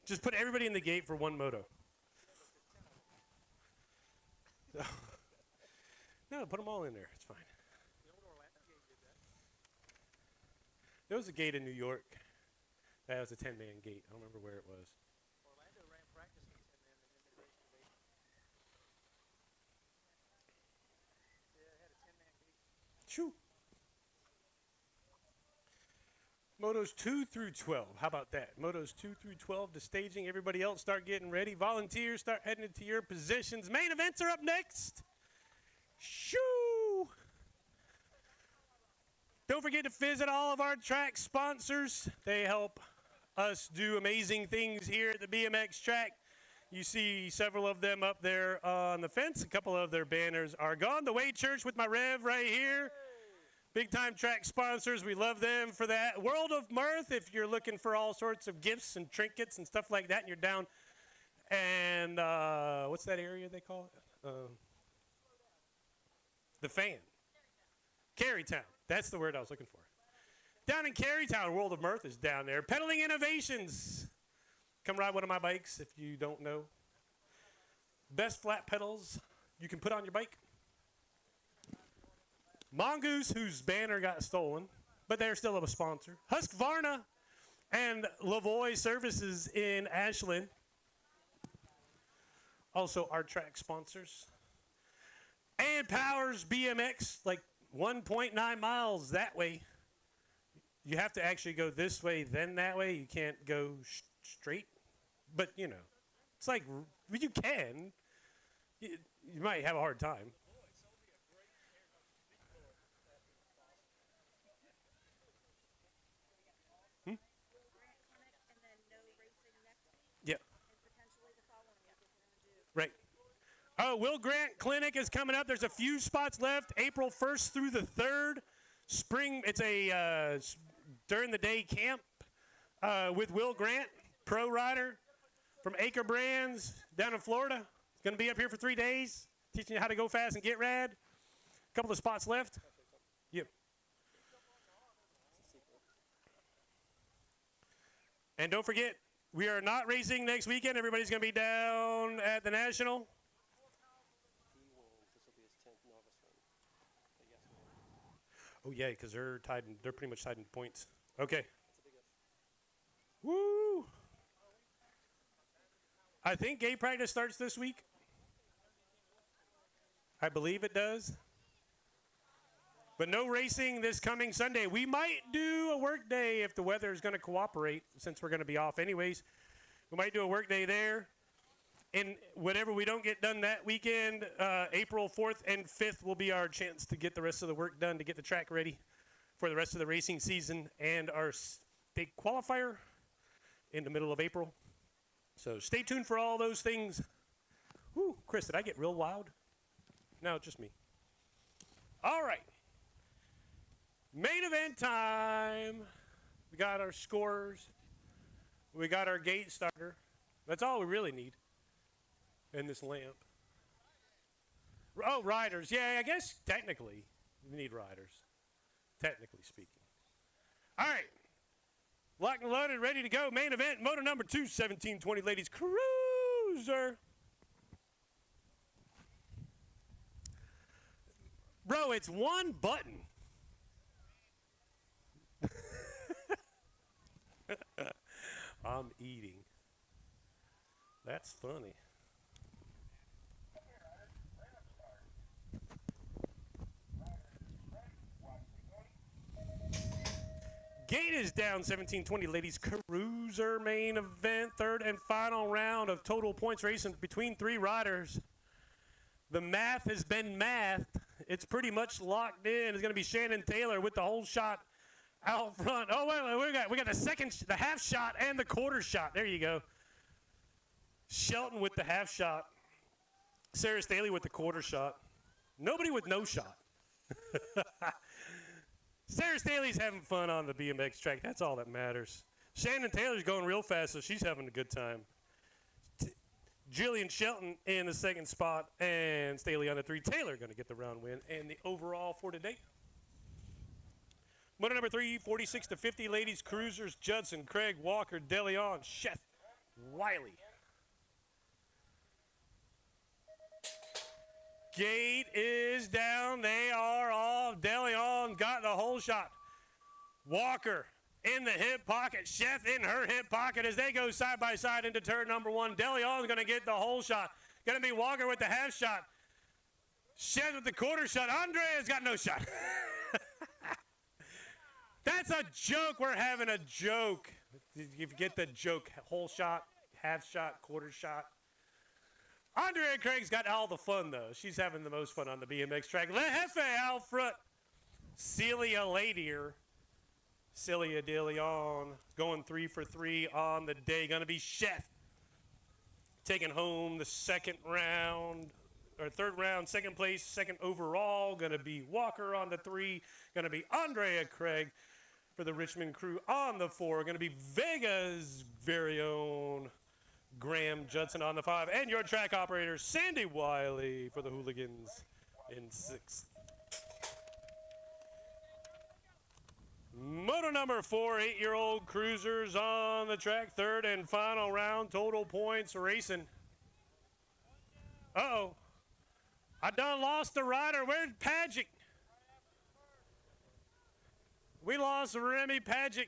Just put everybody in the gate for one moto. No, put them all in there. It's fine. There was a gate in New York. That was a 10-man gate. I don't remember where it was. Orlando ran practice in 10 men and then they raced the race. Yeah, it had a 10-man gate. Shoo. Motos 2 through 12. How about that? Motos 2 through 12 to staging. Everybody else start getting ready. Volunteers start heading into your positions. Main events are up next. Shoo! Don't forget to visit all of our track sponsors. They help us do amazing things here at the BMX track. You see several of them up there on the fence. A couple of their banners are gone. The Way Church with my Rev right here. Big time track sponsors. We love them for that. World of Mirth, if you're looking for all sorts of gifts and trinkets and stuff like that, and you're down. And what's that area they call it? The Fan. Carytown. That's the word I was looking for. Down in Carytown, World of Mirth is down there. Pedaling Innovations. Come ride one of my bikes if you don't know. Best flat pedals you can put on your bike. Mongoose, whose banner got stolen, but they're still a sponsor. Husqvarna and Lavoie Services in Ashland. Also our track sponsors. And Powers BMX, like 1.9 miles that way. You have to actually go this way, then that way. You can't go straight. But, you know, it's like, you can. You might have a hard time. Yeah. Right. Oh, Will Grant Clinic is coming up. There's a few spots left. April 1st through the 3rd. Spring. It's a during the day camp with Will Grant, pro rider from Acre Brands down in Florida. He's going to be up here for 3 days, teaching you how to go fast and get rad. A couple of spots left. Yep. And don't forget, we are not racing next weekend. Everybody's going to be down at the National. Oh, yeah, because they're tied. They're pretty much tied in points. Okay. Woo! I think gate practice starts this week. I believe it does. But no racing this coming Sunday. We might do a work day if the weather is going to cooperate, since we're going to be off anyways. We might do a work day there. And whatever we don't get done that weekend, April 4th and 5th will be our chance to get the rest of the work done to get the track ready for the rest of the racing season and our state qualifier in the middle of April. So stay tuned for all those things. Woo, Chris, did I get real loud? No, just me. All right. Main event time. We got our scorers. We got our gate starter. That's all we really need. And this lamp. Oh, riders. Yeah, I guess technically we need riders. Technically speaking. All right. Locked and loaded, ready to go. Main event, motor number 2, 1720 Ladies Cruiser. Bro, it's one button. I'm eating. That's funny. Gate is down, 1720 Ladies Cruiser main event, third and final round of total points racing between 3 riders. The math has been mathed. It's pretty much locked in. It's going to be Shannon Taylor with the whole shot out front. Oh, wait, we got the half shot and the quarter shot. There you go. Shelton with the half shot. Sarah Staley with the quarter shot. Nobody with no shot. Sarah Staley's having fun on the BMX track. That's all that matters. Shannon Taylor's going real fast, so she's having a good time. Jillian Shelton in the second spot, and Staley on the 3. Taylor going to get the round win and the overall for today. Moto number 3, 46 to 50 ladies cruisers, Judson, Craig, Walker, DeLeon, Sheth, Wiley. Gate is down. They are off. DeLeon got the whole shot. Walker in the hip pocket. Sheth in her hip pocket as they go side by side into turn number 1. DeLeon's going to get the whole shot. Going to be Walker with the half shot. Sheth with the quarter shot. Andrea's got no shot. That's a joke. We're having a joke. You get the joke. Whole shot, half shot, quarter shot. Andrea Craig's got all the fun, though. She's having the most fun on the BMX track. Lehefe out front. Celia Ladier. Celia De Leon going 3 for 3 on the day. Going to be Chef taking home the second round, or third round, second place, second overall. Going to be Walker on the 3. Going to be Andrea Craig for the Richmond crew on the 4. Going to be Vega's very own Graham Judson on the 5. And your track operator, Sandy Wiley for the Hooligans in 6th. Moto number 4, 8-year-old cruisers on the track. Third and final round, total points racing. Uh-oh. I done lost a rider. Where's Pagic? We lost Remy Pagic.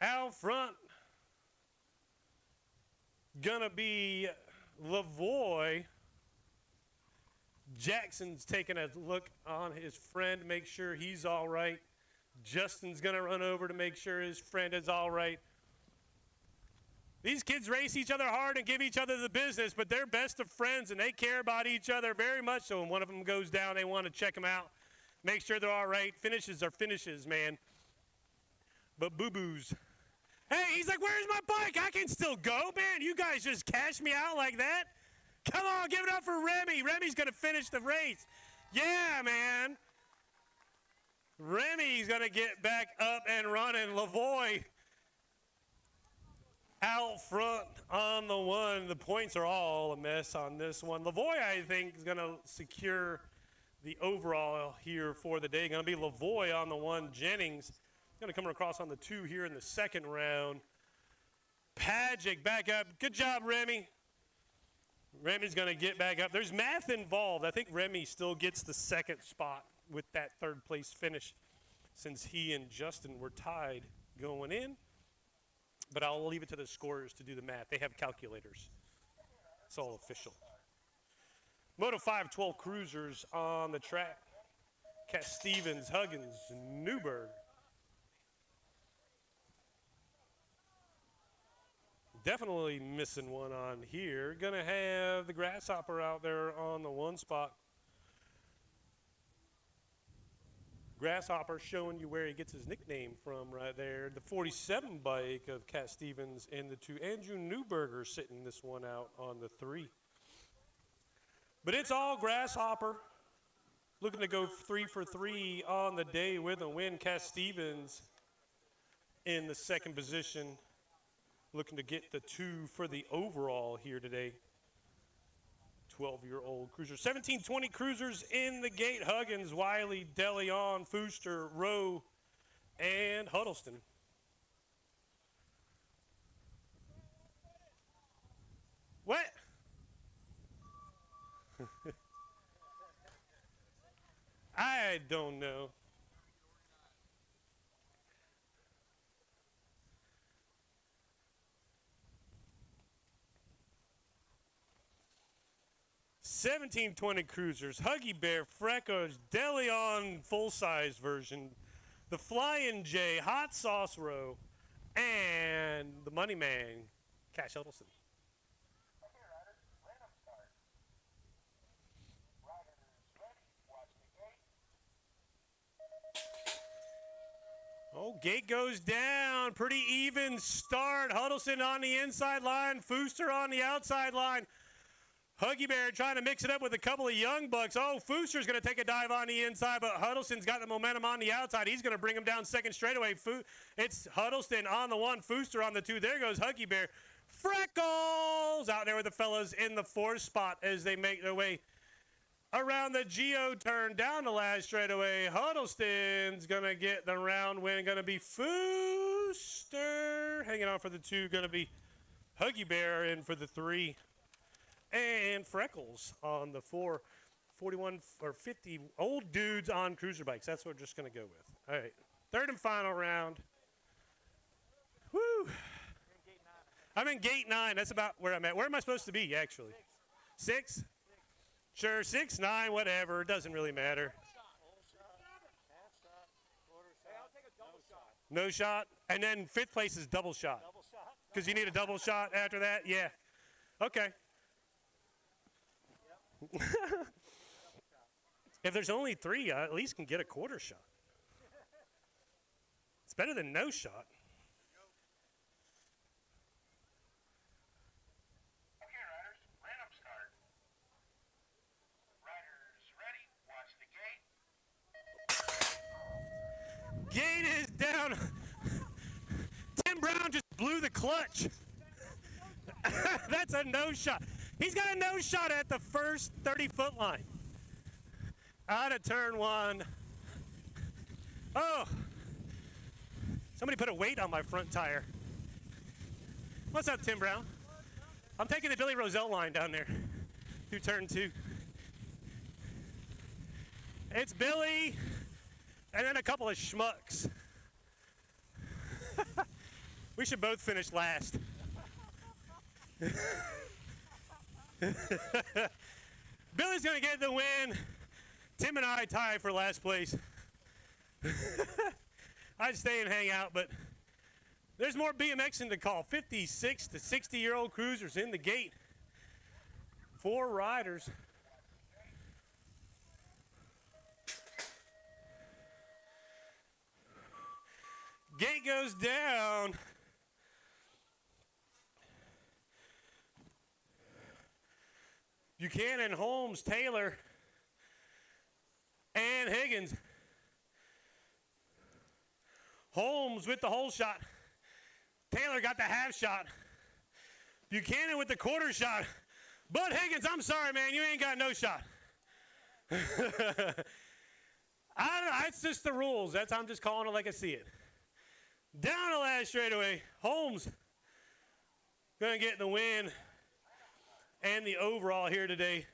Out front. Gonna be Lavoy. Jackson's taking a look on his friend, make sure he's all right. Justin's going to run over to make sure his friend is all right. These kids race each other hard and give each other the business, but they're best of friends, and they care about each other very much. So when one of them goes down, they want to check them out, make sure they're all right. Finishes are finishes, man. But boo-boos. Hey, he's like, where's my bike? I can still go, man. You guys just cash me out like that? Come on, give it up for Remy. Remy's going to finish the race. Yeah, man. Remy's going to get back up and running. Lavoy out front on the 1. The points are all a mess on this one. Lavoy, I think, is going to secure the overall here for the day. Going to be Lavoy on the 1. Jennings going to come across on the 2 here in the second round. Pagic back up. Good job, Remy. Remy's going to get back up. There's math involved. I think Remy still gets the second spot with that third place finish since he and Justin were tied going in. But I'll leave it to the scorers to do the math. They have calculators. It's all official. Moto 5, 12 cruisers on the track. Cat Stevens, Huggins, Newberg. Definitely missing one on here. Gonna have the Grasshopper out there on the 1 spot. Grasshopper showing you where he gets his nickname from right there. The 47 bike of Cat Stevens and the 2. Andrew Newberger sitting this one out on the 3. But it's all Grasshopper. Looking to go 3 for 3 on the day with a win. Cat Stevens in the second position. Looking to get the 2 for the overall here today. 12-year-old cruiser. 17-20 cruisers in the gate. Huggins, Wiley, DeLeon, Fooster, Rowe, and Huddleston. What? I don't know. $17.20 cruisers, Huggy Bear, Freckles, DeLeon full-size version, the Flying J, Hot Sauce Row, and the Money Man, Cash Huddleston. Okay, riders, random start. Riders ready, watch the gate. Oh, gate goes down. Pretty even start. Huddleston on the inside line, Fooster on the outside line. Huggy Bear trying to mix it up with a couple of young bucks. Oh, Fooster's going to take a dive on the inside, but Huddleston's got the momentum on the outside. He's going to bring him down second straightaway. It's Huddleston on the 1, Fooster on the 2. There goes Huggy Bear. Freckles out there with the fellas in the 4th spot as they make their way Around the Geo turn down the last straightaway, Huddleston's going to get the round win. Going to be Fooster. Hanging on for the 2, going to be Huggy Bear in for the 3. And Freckles on the 4. 41 or 50 old dudes on cruiser bikes. That's what we're just going to go with. All right. Third and final round. Woo. I'm in gate 9. That's about where I'm at. Where am I supposed to be, actually? 6? Sure, 6, 9, whatever. It doesn't really matter. No shot. And then 5th place is double shot. Because you need a double shot after that? Yeah. Okay. If there's only 3, I at least can get a quarter shot. It's better than no shot. Okay, riders, random start. Riders ready, watch the gate. Gate is down. Tim Brown just blew the clutch. That's a no shot. He's got a no shot at the first 30-foot line. Out of turn 1. Oh. Somebody put a weight on my front tire. What's up, Tim Brown? I'm taking the Billy Roselle line down there through turn 2. It's Billy and then a couple of schmucks. We should both finish last. Billy's going to get the win. Tim and I tie for last place. I'd stay and hang out, but there's more BMXing to call. 56 to 60-year-old cruisers in the gate. 4 riders. Gate goes down. Buchanan, Holmes, Taylor, and Higgins. Holmes with the whole shot. Taylor got the half shot. Buchanan with the quarter shot. Bud Higgins, I'm sorry, man, you ain't got no shot. I don't know, it's just the rules. I'm just calling it like I see it. Down the last straightaway, Holmes gonna get the win and the overall here today.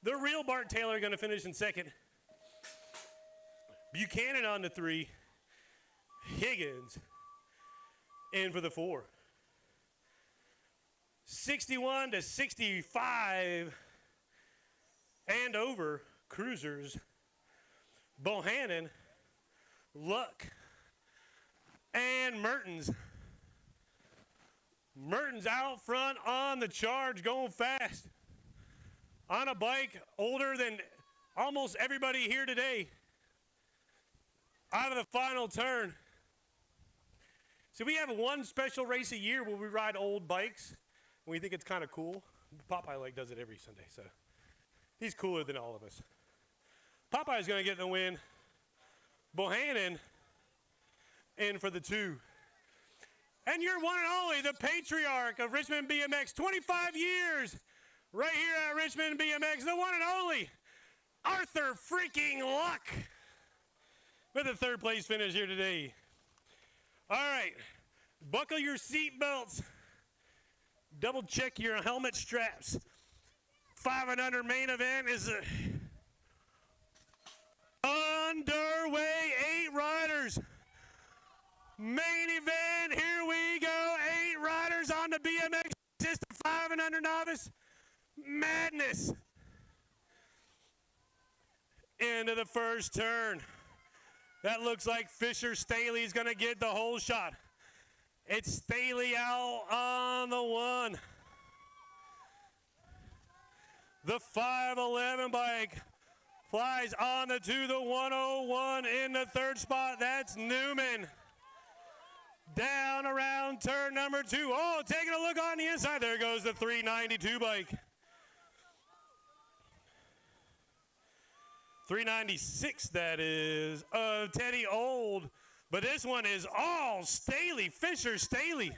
The real Bart Taylor gonna finish in second. Buchanan on the 3. Higgins in for the 4. 61 to 65 and over cruisers. Bohannon, Luck, and Mertens. Mertens out front on the charge, going fast. On a bike older than almost everybody here today. Out of the final turn. So we have one special race a year where we ride old bikes. And we think it's kind of cool. Popeye like does it every Sunday, so he's cooler than all of us. Popeye's going to get the win. Bohannon in for the 2. And your one and only, the patriarch of Richmond BMX, 25 years right here at Richmond BMX, the one and only Arthur freaking Luck with a 3rd place finish here today. All right, buckle your seat belts. Double check your helmet straps. 5 and under main event is underway. 8 riders. Main event, here we go. 8 riders on the BMX. Just a 5 and under novice. Madness. Into the first turn. That looks like Fisher Staley's going to get the whole shot. It's Staley out on the 1. The 511 bike flies on the 2, the 101 in the 3rd spot. That's Newman. Down around turn number 2. Oh, taking a look on the inside. There goes the 392 bike. 396, that is, of Teddy Old. But this one is all Staley. Fisher Staley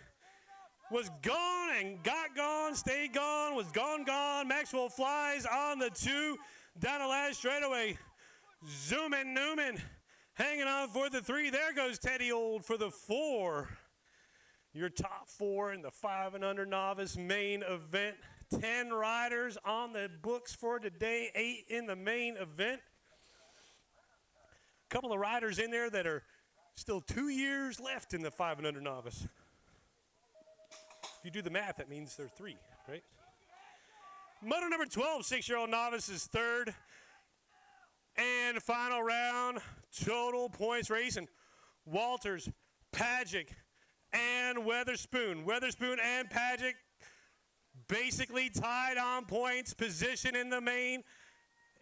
was gone and got gone, stayed gone, was gone. Maxwell flies on the 2. down the last straightaway. Zooming Newman hanging on for the 3. There goes Teddy Old for the 4. Your top 4 in the 5 and under novice main event. 10 riders on the books for today, 8 in the main event. A couple of riders in there that are still 2 years left in the 5 and under novice. If you do the math, that means they're 3, right? Moto number 12, 6-year-old novice is 3rd. And final round, total points racing. Walters, Pagic, and Weatherspoon. Weatherspoon and Pagic basically tied on points. Position in the main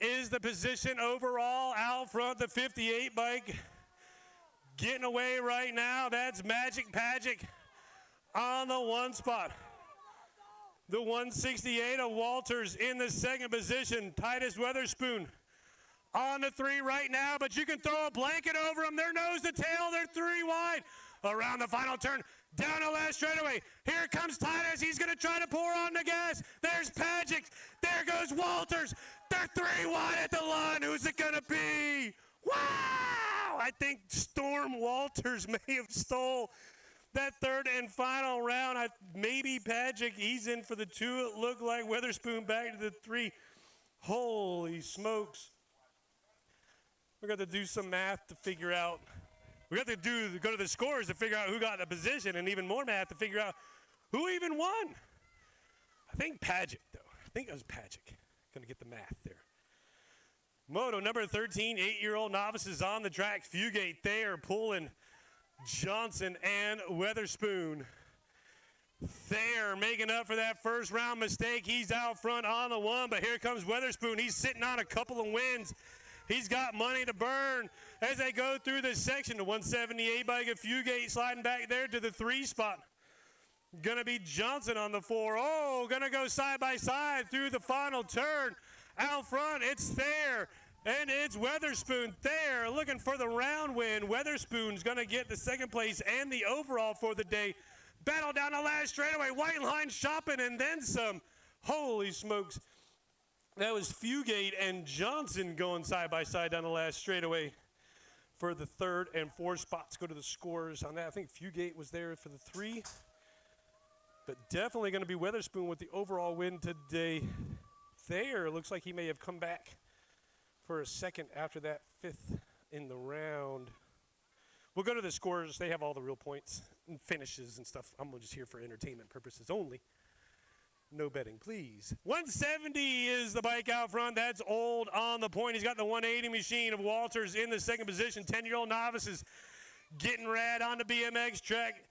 is the position overall. Out front, the 58 bike. Getting away right now, that's Magic Pagic on the 1 spot. The 168 of Walters in the 2nd position. Titus Weatherspoon on the 3 right now, but you can throw a blanket over them. They're nose to tail. They're 3 wide. Around the final turn, down the last straightaway. Here comes Titus. He's going to try to pour on the gas. There's Pagic. There goes Walters. They're 3 wide at the line. Who's it going to be? Wow! I think Storm Walters may have stole that 3rd and final round. Maybe Pagic. He's in for the 2. It looked like Weatherspoon back to the 3. Holy smokes. We're going to do some math to figure out. We got to go to the scores to figure out who got the position, and even more math to figure out who even won. I think Pagic, though. I think it was Pagic. Going to get the math there. Moto number 13, 8-year-old novices on the track. Fugate, Thayer, pulling Johnson and Weatherspoon. Thayer making up for that first round mistake. He's out front on the 1, but here comes Weatherspoon. He's sitting on a couple of wins. He's got money to burn as they go through this section. The 178 bike of Fugate sliding back there to the 3 spot. Going to be Johnson on the 4. Oh, going to go side by side through the final turn. Out front, it's Thayer, and it's Weatherspoon. Thayer looking for the round win. Weatherspoon's going to get the 2nd place and the overall for the day. Battle down the last straightaway. White line shopping and then some. Holy smokes. That was Fugate and Johnson going side by side down the last straightaway for the 3rd and 4th spots. Go to the scores on that. I think Fugate was there for the 3. But definitely going to be Weatherspoon with the overall win today. Thayer looks like he may have come back for a 2nd after that 5th in the round. We'll go to the scores. They have all the real points and finishes and stuff. I'm just here for entertainment purposes only. No betting, please. 170 is the bike out front. That's Old on the point. He's got the 180 machine of Walters in the 2nd position. 10-year-old novices getting rad on the BMX track.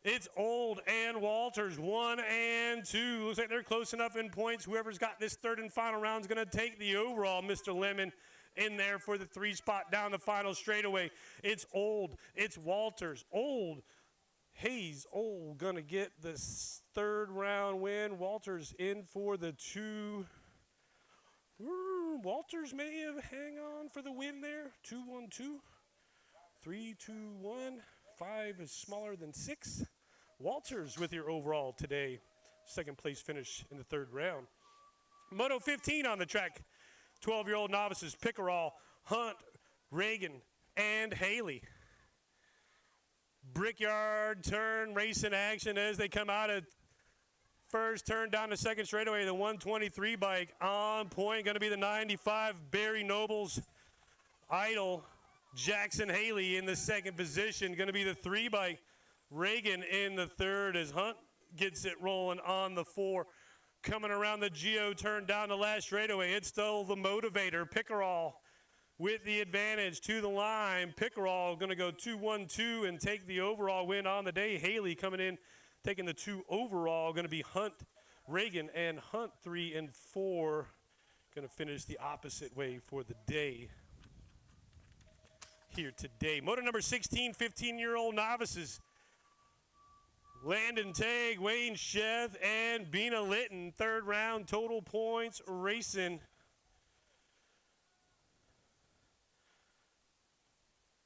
It's Old and Walters, 1 and 2. Looks like they're close enough in points. Whoever's got this 3rd and final round is going to take the overall. Mr. Lemon in there for the 3 spot down the final straightaway. It's Old. It's Walters. Old. Hayes, Old going to get the 3rd round win. Walters in for the 2. Walters may have hang on for the win there. 2-1-2. 3-2-1. 5 is smaller than 6. Walters with your overall today. 2nd place finish in the 3rd round. Moto 15 on the track. 12-year-old novices, Pickerel, Hunt, Reagan, and Haley. Brickyard turn racing action as they come out of first turn down the 2nd straightaway. The 123 bike on point. Going to be the 95 Barry Nobles Idol. Jackson Haley in the 2nd position. Going to be the 3 bike. Reagan in the 3rd as Hunt gets it rolling on the 4. Coming around the Geo turn down the last straightaway. It's still the motivator. Pickerel with the advantage to the line. Pickerel going to go 2-1-2 and take the overall win on the day. Haley coming in, taking the 2 overall. Going to be Hunt, Reagan, and Hunt 3 and 4. Going to finish the opposite way for the day here today. Moto number 16, 15-year-old novices. Landon Tagg, Wayne Sheth, and Bina Litton. 3rd round total points racing.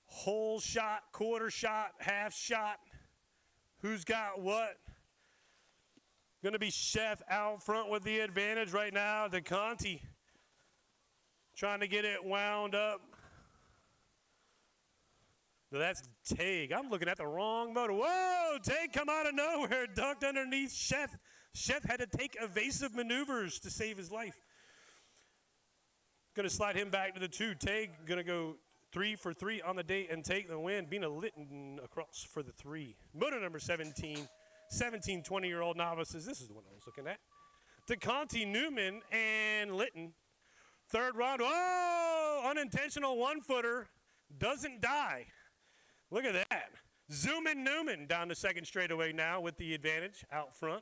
Whole shot, quarter shot, half shot. Who's got what? Going to be Sheth out front with the advantage right now. DeConti Trying to get it wound up. No, that's Teague. I'm looking at the wrong motor. Whoa, Teague come out of nowhere, ducked underneath Chef. Chef had to take evasive maneuvers to save his life. Going to slide him back to the 2. Teague going to go 3 for 3 on the day and take the win. Bina Litton across for the 3. Motor number 17, 20-year-old novices. This is the one I was looking at. DeConti, Newman, and Litton. Third round. Oh, unintentional one-footer. Doesn't die. Look at that. Zoom in Newman down the second straightaway now with the advantage out front.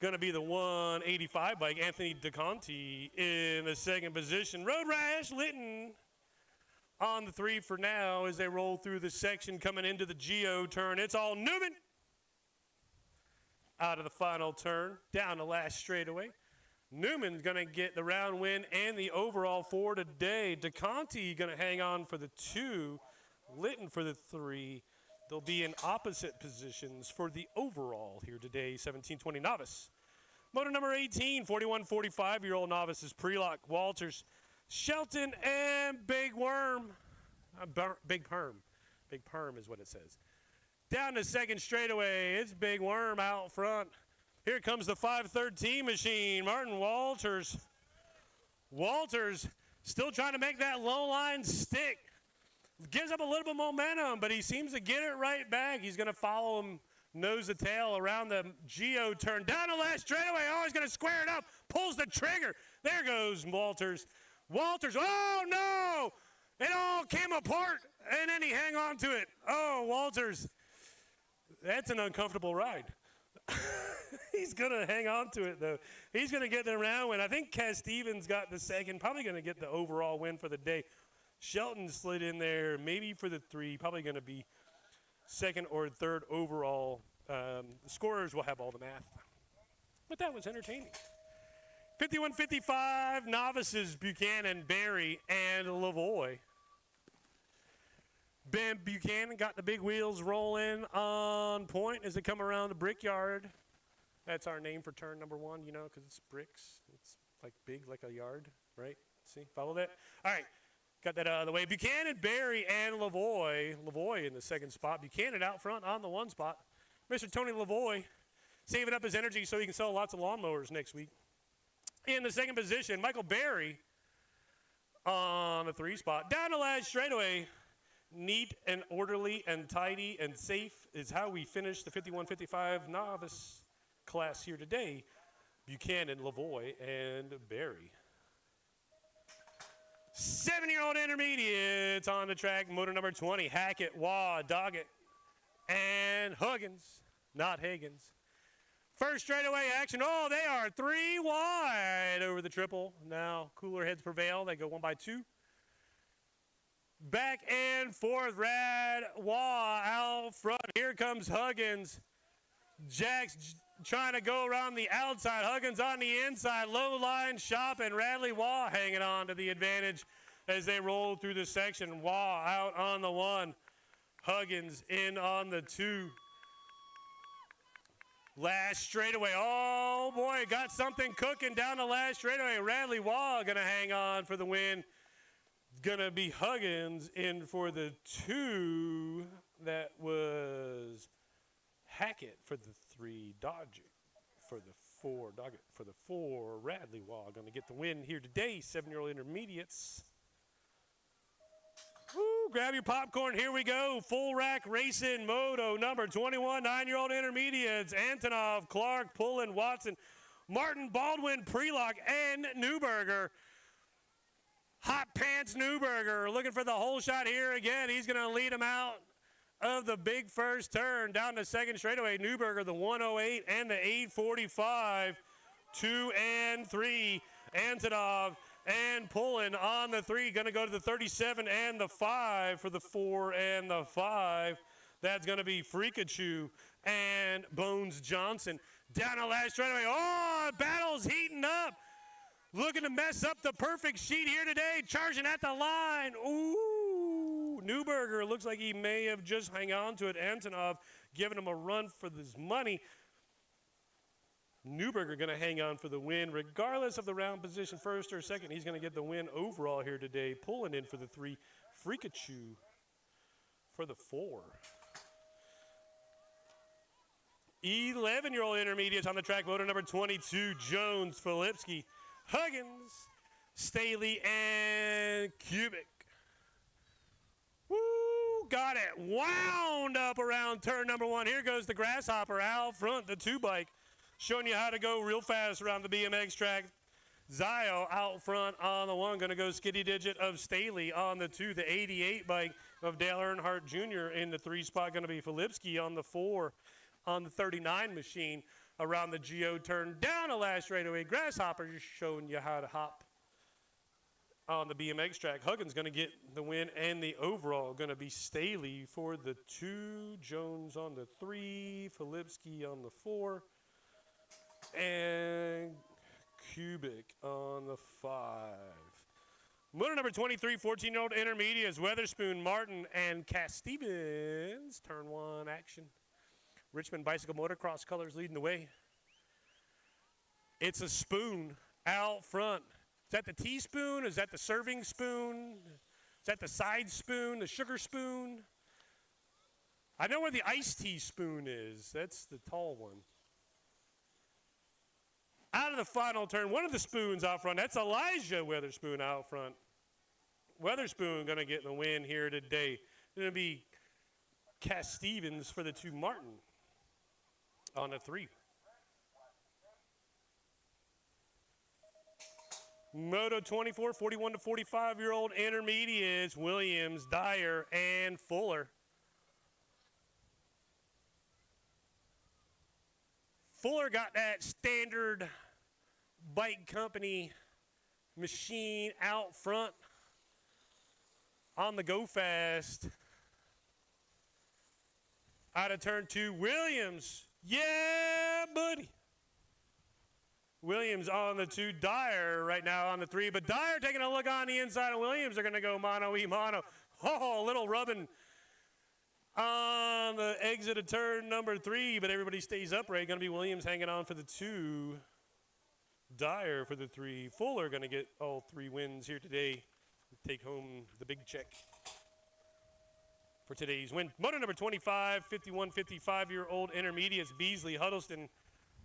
Going to be the 185 bike, Anthony DeConti in the second position. Road Rash Litton on the 3 for now as they roll through the section coming into the Geo turn. It's all Newman out of the final turn, down the last straightaway. Newman's going to get the round win and the overall for today. DeConti going to hang on for the 2, Litton for the 3. They'll be in opposite positions for the overall here today, 1720 novice. Motor number 18, 45-year-old novices, Prelock, Walters, Shelton, and Big Worm. Big Perm. Big Perm is what it says. Down the second straightaway, it's Big Worm out front. Here comes the 513 machine, Martin Walters. Walters still trying to make that low line stick. Gives up a little bit of momentum, but he seems to get it right back. He's going to follow him nose to tail around the Geo turn. Down the last straightaway. Oh, he's going to square it up. Pulls the trigger. There goes Walters. Walters. Oh, no. It all came apart, and then he hang on to it. Oh, Walters. That's an uncomfortable ride. He's going to hang on to it, though. He's going to get the round win. I think Cass Stevens got the second. Probably going to get the overall win for the day. Shelton slid in there, maybe for the 3, probably going to be second or third overall. The scorers will have all the math. But that was entertaining. 51-55, novices, Buchanan, Barry, and Lavoie. Ben Buchanan got the big wheels rolling on point as they come around the Brickyard. That's our name for turn number 1, you know, because it's bricks. It's like big, like a yard, right? See, follow that? All right. Got that out of the way. Buchanan, Barry, and Lavoie. Lavoie in the second spot. Buchanan out front on the 1 spot. Mr. Tony Lavoie saving up his energy so he can sell lots of lawnmowers next week. In the second position, Michael Barry on the 3 spot. Down the last straightaway. Neat and orderly and tidy and safe is how we finish the 51-55 novice class here today. Buchanan, Lavoie, and Barry. 7-year-old intermediates on the track. Motor number 20, Hackett, Waugh, Doggett, and Huggins, not Higgins. First straightaway action. Oh, they are 3 wide over the triple. Now cooler heads prevail. They go 1 by 2. Back and forth. Rad Waugh out front. Here comes Huggins. Jack's trying to go around the outside. Huggins on the inside. Low line shop and Radley Waugh hanging on to the advantage as they roll through the section. Waugh out on the 1. Huggins in on the 2. Last straightaway. Oh, boy, got something cooking down the last straightaway. Radley Waugh going to hang on for the win. Going to be Huggins in for the 2. That was Hackett for the 3. Dodger for the 4. Doggett for the 4. Radley Waugh going to get the win here today. 7-year-old intermediates. Woo, grab your popcorn. Here we go. Full rack racing moto number 21. 9-year-old intermediates. Antonov, Clark, Pullen, Watson, Martin, Baldwin, Prelock, and Newberger. Hot Pants Newberger looking for the whole shot here again. He's going to lead him out of the big first turn down the second straightaway. Newberger, the 108 and the 845. 2 and 3. Antonov and Pullen on the 3. Going to go to the 37 and the 5 for the 4 and the 5. That's going to be Freakachu and Bones Johnson. Down the last straightaway. Oh, battle's heating up. Looking to mess up the perfect sheet here today. Charging at the line. Ooh. Newberger looks like he may have just hung on to it. Antonov giving him a run for his money. Newberger going to hang on for the win. Regardless of the round position, first or second, he's going to get the win overall here today. Pulling in for the 3, Freakachu for the 4. 11-year-old intermediates on the track, motor number 22, Jones, Filipski, Huggins, Staley, and Cubic. Woo! Got it wound up around turn number 1. Here goes the Grasshopper out front, the 2 bike, showing you how to go real fast around the BMX track. Zio out front on the 1, going to go skiddy digit of Staley on the 2. The 88 bike of Dale Earnhardt Jr. in the 3 spot, going to be Filipski on the 4. On the 39 machine around the Geo turn down a last straightaway. Grasshopper just showing you how to hop on the BMX track. Huggins going to get the win and the overall. Going to be Staley for the 2, Jones on the 3, Filipski on the 4, and Cubic on the 5. Motor number 23, 14-year-old intermediates, Weatherspoon, Martin, and Cass Stevens. Turn 1 action. Richmond Bicycle Motocross colors leading the way. It's a spoon out front. Is that the teaspoon? Is that the serving spoon? Is that the side spoon, the sugar spoon? I know where the iced tea spoon is. That's the tall one. Out of the final turn, one of the spoons out front. That's Elijah Weatherspoon out front. Weatherspoon going to get the win here today. It's going to be Cass Stevens for the 2, Martin on the 3. Moto 24, 41 to 45-year-old intermediates, Williams, Dyer, and Fuller. Fuller got that standard bike company machine out front on the go fast. Out of turn 2, Williams. Yeah, buddy. Williams on the 2, Dyer right now on the 3. But Dyer taking a look on the inside of Williams. They're going to go mono-e-mono. Oh, a little rubbing on the exit of turn number 3. But everybody stays upright. Going to be Williams hanging on for the 2. Dyer for the 3. Fuller going to get all 3 wins here today. Take home the big check for today's win. Motor number 25, 51, 55-year-old intermediates, Beasley, Huddleston,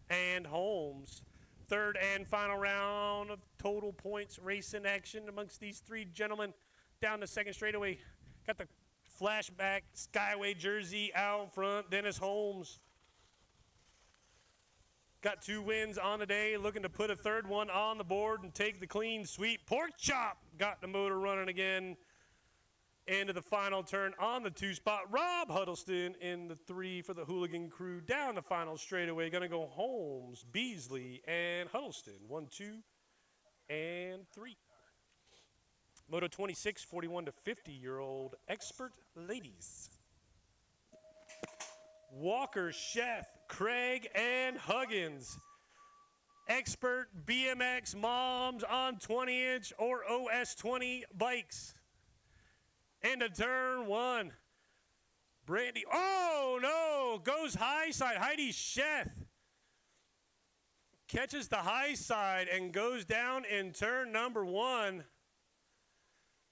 and Holmes. Third and final round of total points racing action amongst these 3 gentlemen down the second straightaway. Got the flashback Skyway jersey out front, Dennis Holmes. Got 2 wins on the day, looking to put a 3rd one on the board and take the clean sweep. Pork Chop got the motor running again into the final turn on the 2 spot. Rob Huddleston in the 3 for the Hooligan crew. Down the final straightaway, going to go Holmes, Beasley, and Huddleston. 1, 2, and 3. Moto 26, 41 to 50-year-old expert ladies. Walker, Sheth, Craig, and Huggins. Expert BMX moms on 20-inch or OS20 bikes. Into turn 1. Brandy. Oh, no. Goes high side. Heidi Sheth catches the high side and goes down in turn number 1.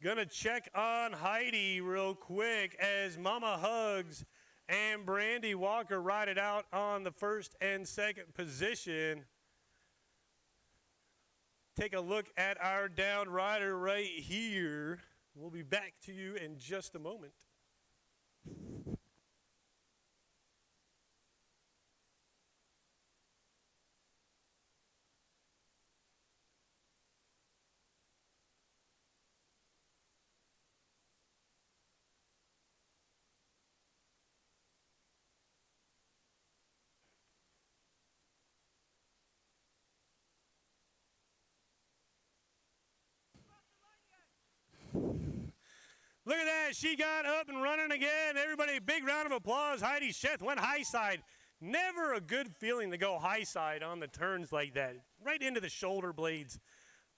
Gonna check on Heidi real quick as Mama Hugs and Brandy Walker ride it out on the 1st and 2nd position. Take a look at our down rider right here. We'll be back to you in just a moment. Look at that. She got up and running again. Everybody, big round of applause. Heidi Sheth went high side. Never a good feeling to go high side on the turns like that. Right into the shoulder blades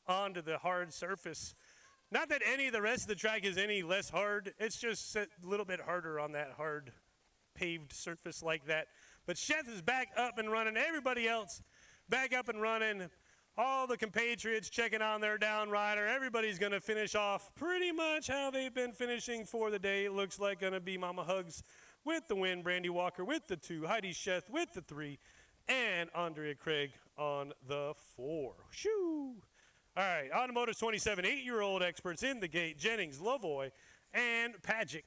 onto the hard surface. Not that any of the rest of the track is any less hard. It's just a little bit harder on that hard paved surface like that. But Sheth is back up and running. Everybody else back up and running. All the compatriots checking on their down rider. Everybody's going to finish off pretty much how they've been finishing for the day. It looks like going to be Mama Hugs with the win, Brandy Walker with the 2, Heidi Sheth with the 3, and Andrea Craig on the 4. Shoo! All right, Automotive's 27, 8-year-old experts in the gate, Jennings, Lavoie, and Pagic.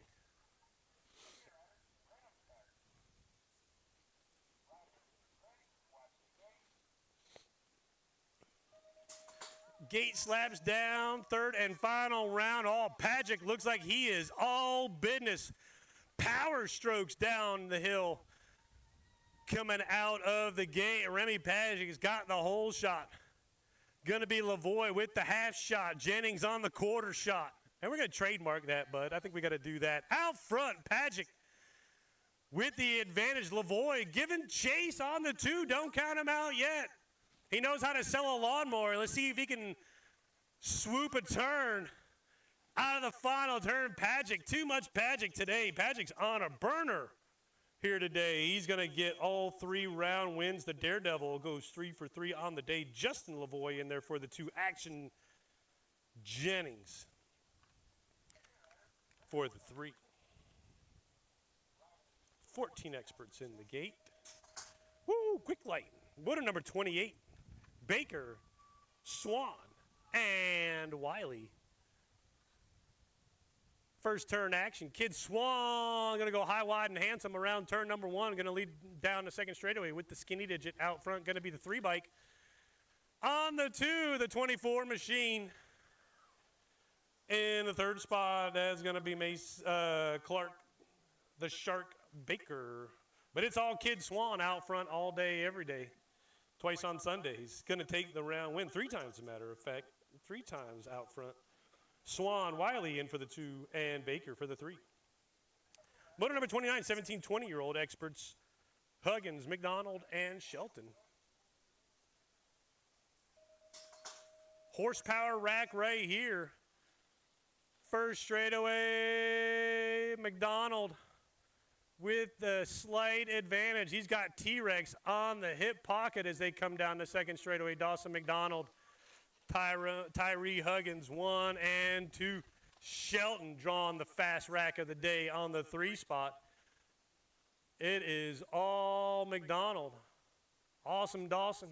Gate slaps down, third and final round. Pagic looks like he is all business. Power strokes down the hill coming out of the gate. Remy Pagic has got the whole shot. Going to be Lavoie with the half shot. Jennings on the quarter shot. And we're going to trademark that, bud. I think we got to do that. Out front, Pagic with the advantage. Lavoie giving chase on the 2. Don't count him out yet. He knows how to sell a lawnmower. Let's see if he can swoop a turn out of the final turn. Pagic, too much Pagic today. Pagic's on a burner here today. He's going to get all 3 round wins. The Daredevil goes 3 for 3 on the day. Justin Lavoie in there for the 2. Action Jennings for the 3. 14 experts in the gate. Woo, quick light. Motor number 28. Baker, Swan, and Wiley. First turn action. Kid Swan going to go high, wide, and handsome around turn number 1. Going to lead down the second straightaway with the skinny digit out front. Going to be the 3 bike. On the 2, the 24 machine. In the 3rd spot, that's going to be Mace Clark, the Shark Baker. But it's all Kid Swan out front all day, every day. Twice on Sunday. He's going to take the round win 3 times, as a matter of fact. 3 times out front. Swan, Wiley in for the 2, and Baker for the 3. Motor number 29, 17, 20-year-old experts. Huggins, McDonald, and Shelton. Horsepower rack right here. First straightaway, McDonald with the slight advantage. He's got T-Rex on the hip pocket as they come down the second straightaway. Dawson McDonald, Tyree Huggins, 1 and 2. Shelton drawing the fast rack of the day on the 3 spot. It is all McDonald. Awesome Dawson.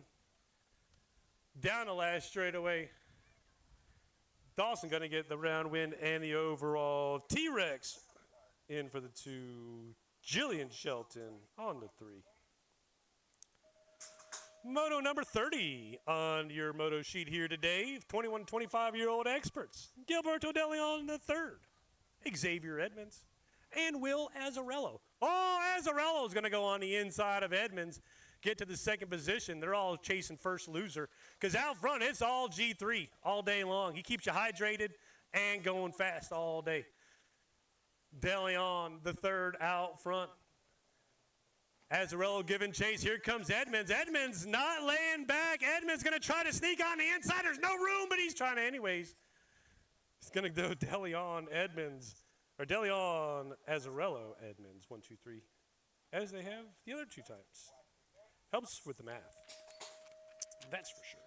Down the last straightaway. Dawson going to get the round win and the overall. T-Rex in for the 2. Jillian Shelton on the 3. Moto number 30 on your moto sheet here today. 21, 25-year-old experts. Gilberto De Leon the 3rd. Xavier Edmonds. And Will Azzarello. Azzarello is going to go on the inside of Edmonds. Get to the 2nd position. They're all chasing first loser. Because out front, it's all G3 all day long. He keeps you hydrated and going fast all day. De Leon, the 3rd out front. Azzarello giving chase. Here comes Edmonds. Edmonds not laying back. Edmonds going to try to sneak on the inside. There's no room, but he's trying to anyways. He's going to go De Leon, Edmonds. Or De Leon, Azzarello, Edmonds. 1, 2, 3. As they have the other 2 times. Helps with the math. That's for sure.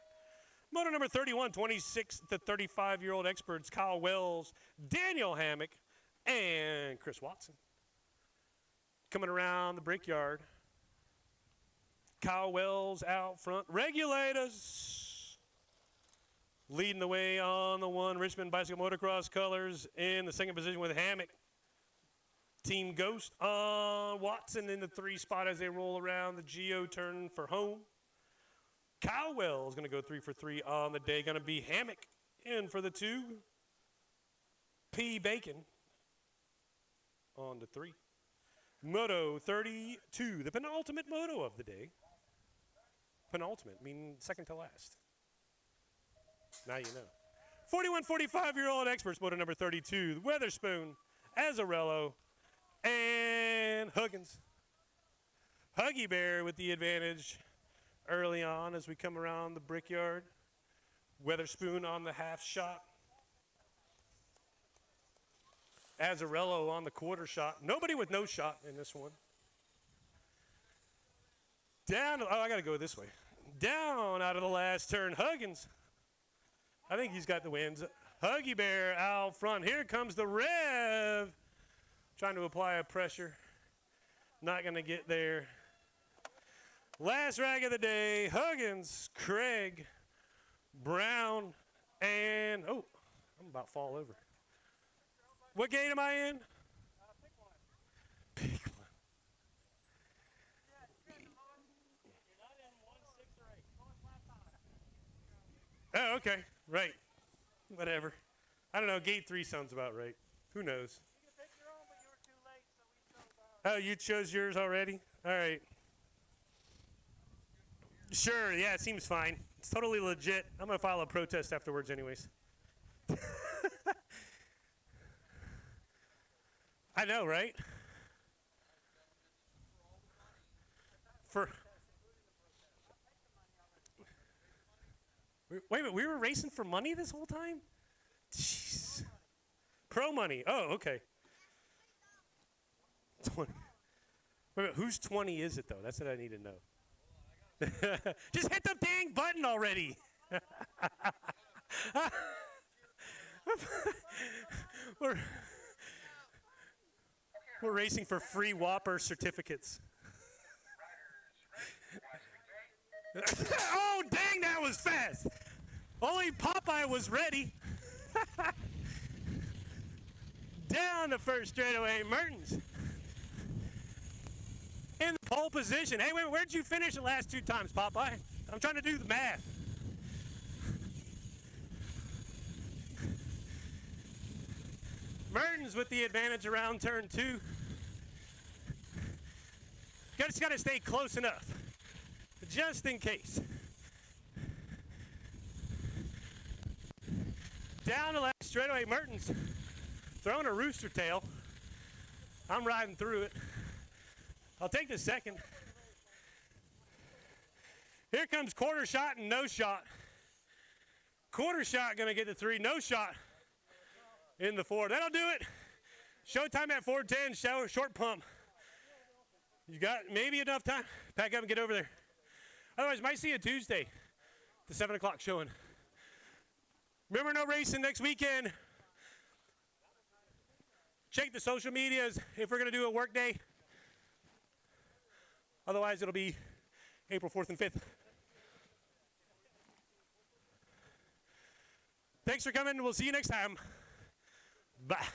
Moto number 31, 26 to 35-year-old experts. Kyle Wells, Daniel Hammock, and Chris Watson. Coming around the brickyard. Kyle Wells out front. Regulators leading the way on the 1. Richmond Bicycle Motocross colors in the 2nd position with Hammock. Team Ghost on Watson in the 3 spot as they roll around the Geo turn for home. Kyle Wells is going to go 3 for 3 on the day. Going to be Hammock in for the 2. P. Bacon on the 3. Moto 32, the penultimate moto of the day. Penultimate, meaning 2nd to last. Now you know. 41, 45-year-old experts, moto number 32, Weatherspoon, Azzarello, and Huggins. Huggy Bear with the advantage early on as we come around the brickyard. Weatherspoon on the half shot. Azzarello on the quarter shot. Nobody with no shot in this one. I got to go this way. Down out of the last turn, Huggins. I think he's got the wins. Huggy Bear out front. Here comes the Rev. Trying to apply a pressure. Not going to get there. Last rag of the day, Huggins, Craig, Brown, and, oh, I'm about to fall over. What gate am I in? Pick one. Oh, okay, right. Whatever. I don't know, gate 3 sounds about right. Who knows? Oh, you chose yours already? All right. Sure, yeah, it seems fine. It's totally legit. I'm going to file a protest afterwards anyways. I know, right? Wait a minute, we were racing for money this whole time? Jeez. Pro money. Oh, okay. 20. Wait a minute, whose 20 is it, though? That's what I need to know. Just hit the dang button already. We're racing for free Whopper certificates. Oh, dang, that was fast. Only Popeye was ready. Down the first straightaway, Mertens. In the pole position. Hey, wait, where'd you finish the last 2 times, Popeye? I'm trying to do the math. Mertens with the advantage around turn 2. Just got to stay close enough, just in case. Down the last straightaway, Mertens throwing a rooster tail. I'm riding through it. I'll take the second. Here comes quarter shot and no shot. Quarter shot gonna get the 3, no shot in the 4. That'll do it. Showtime at 4:10, short pump. You got maybe enough time. Pack up and get over there. Otherwise, might see you Tuesday, the 7 o'clock showing. Remember, no racing next weekend. Check the social medias if we're going to do a work day. Otherwise, it'll be April 4th and 5th. Thanks for coming. We'll see you next time. Bye.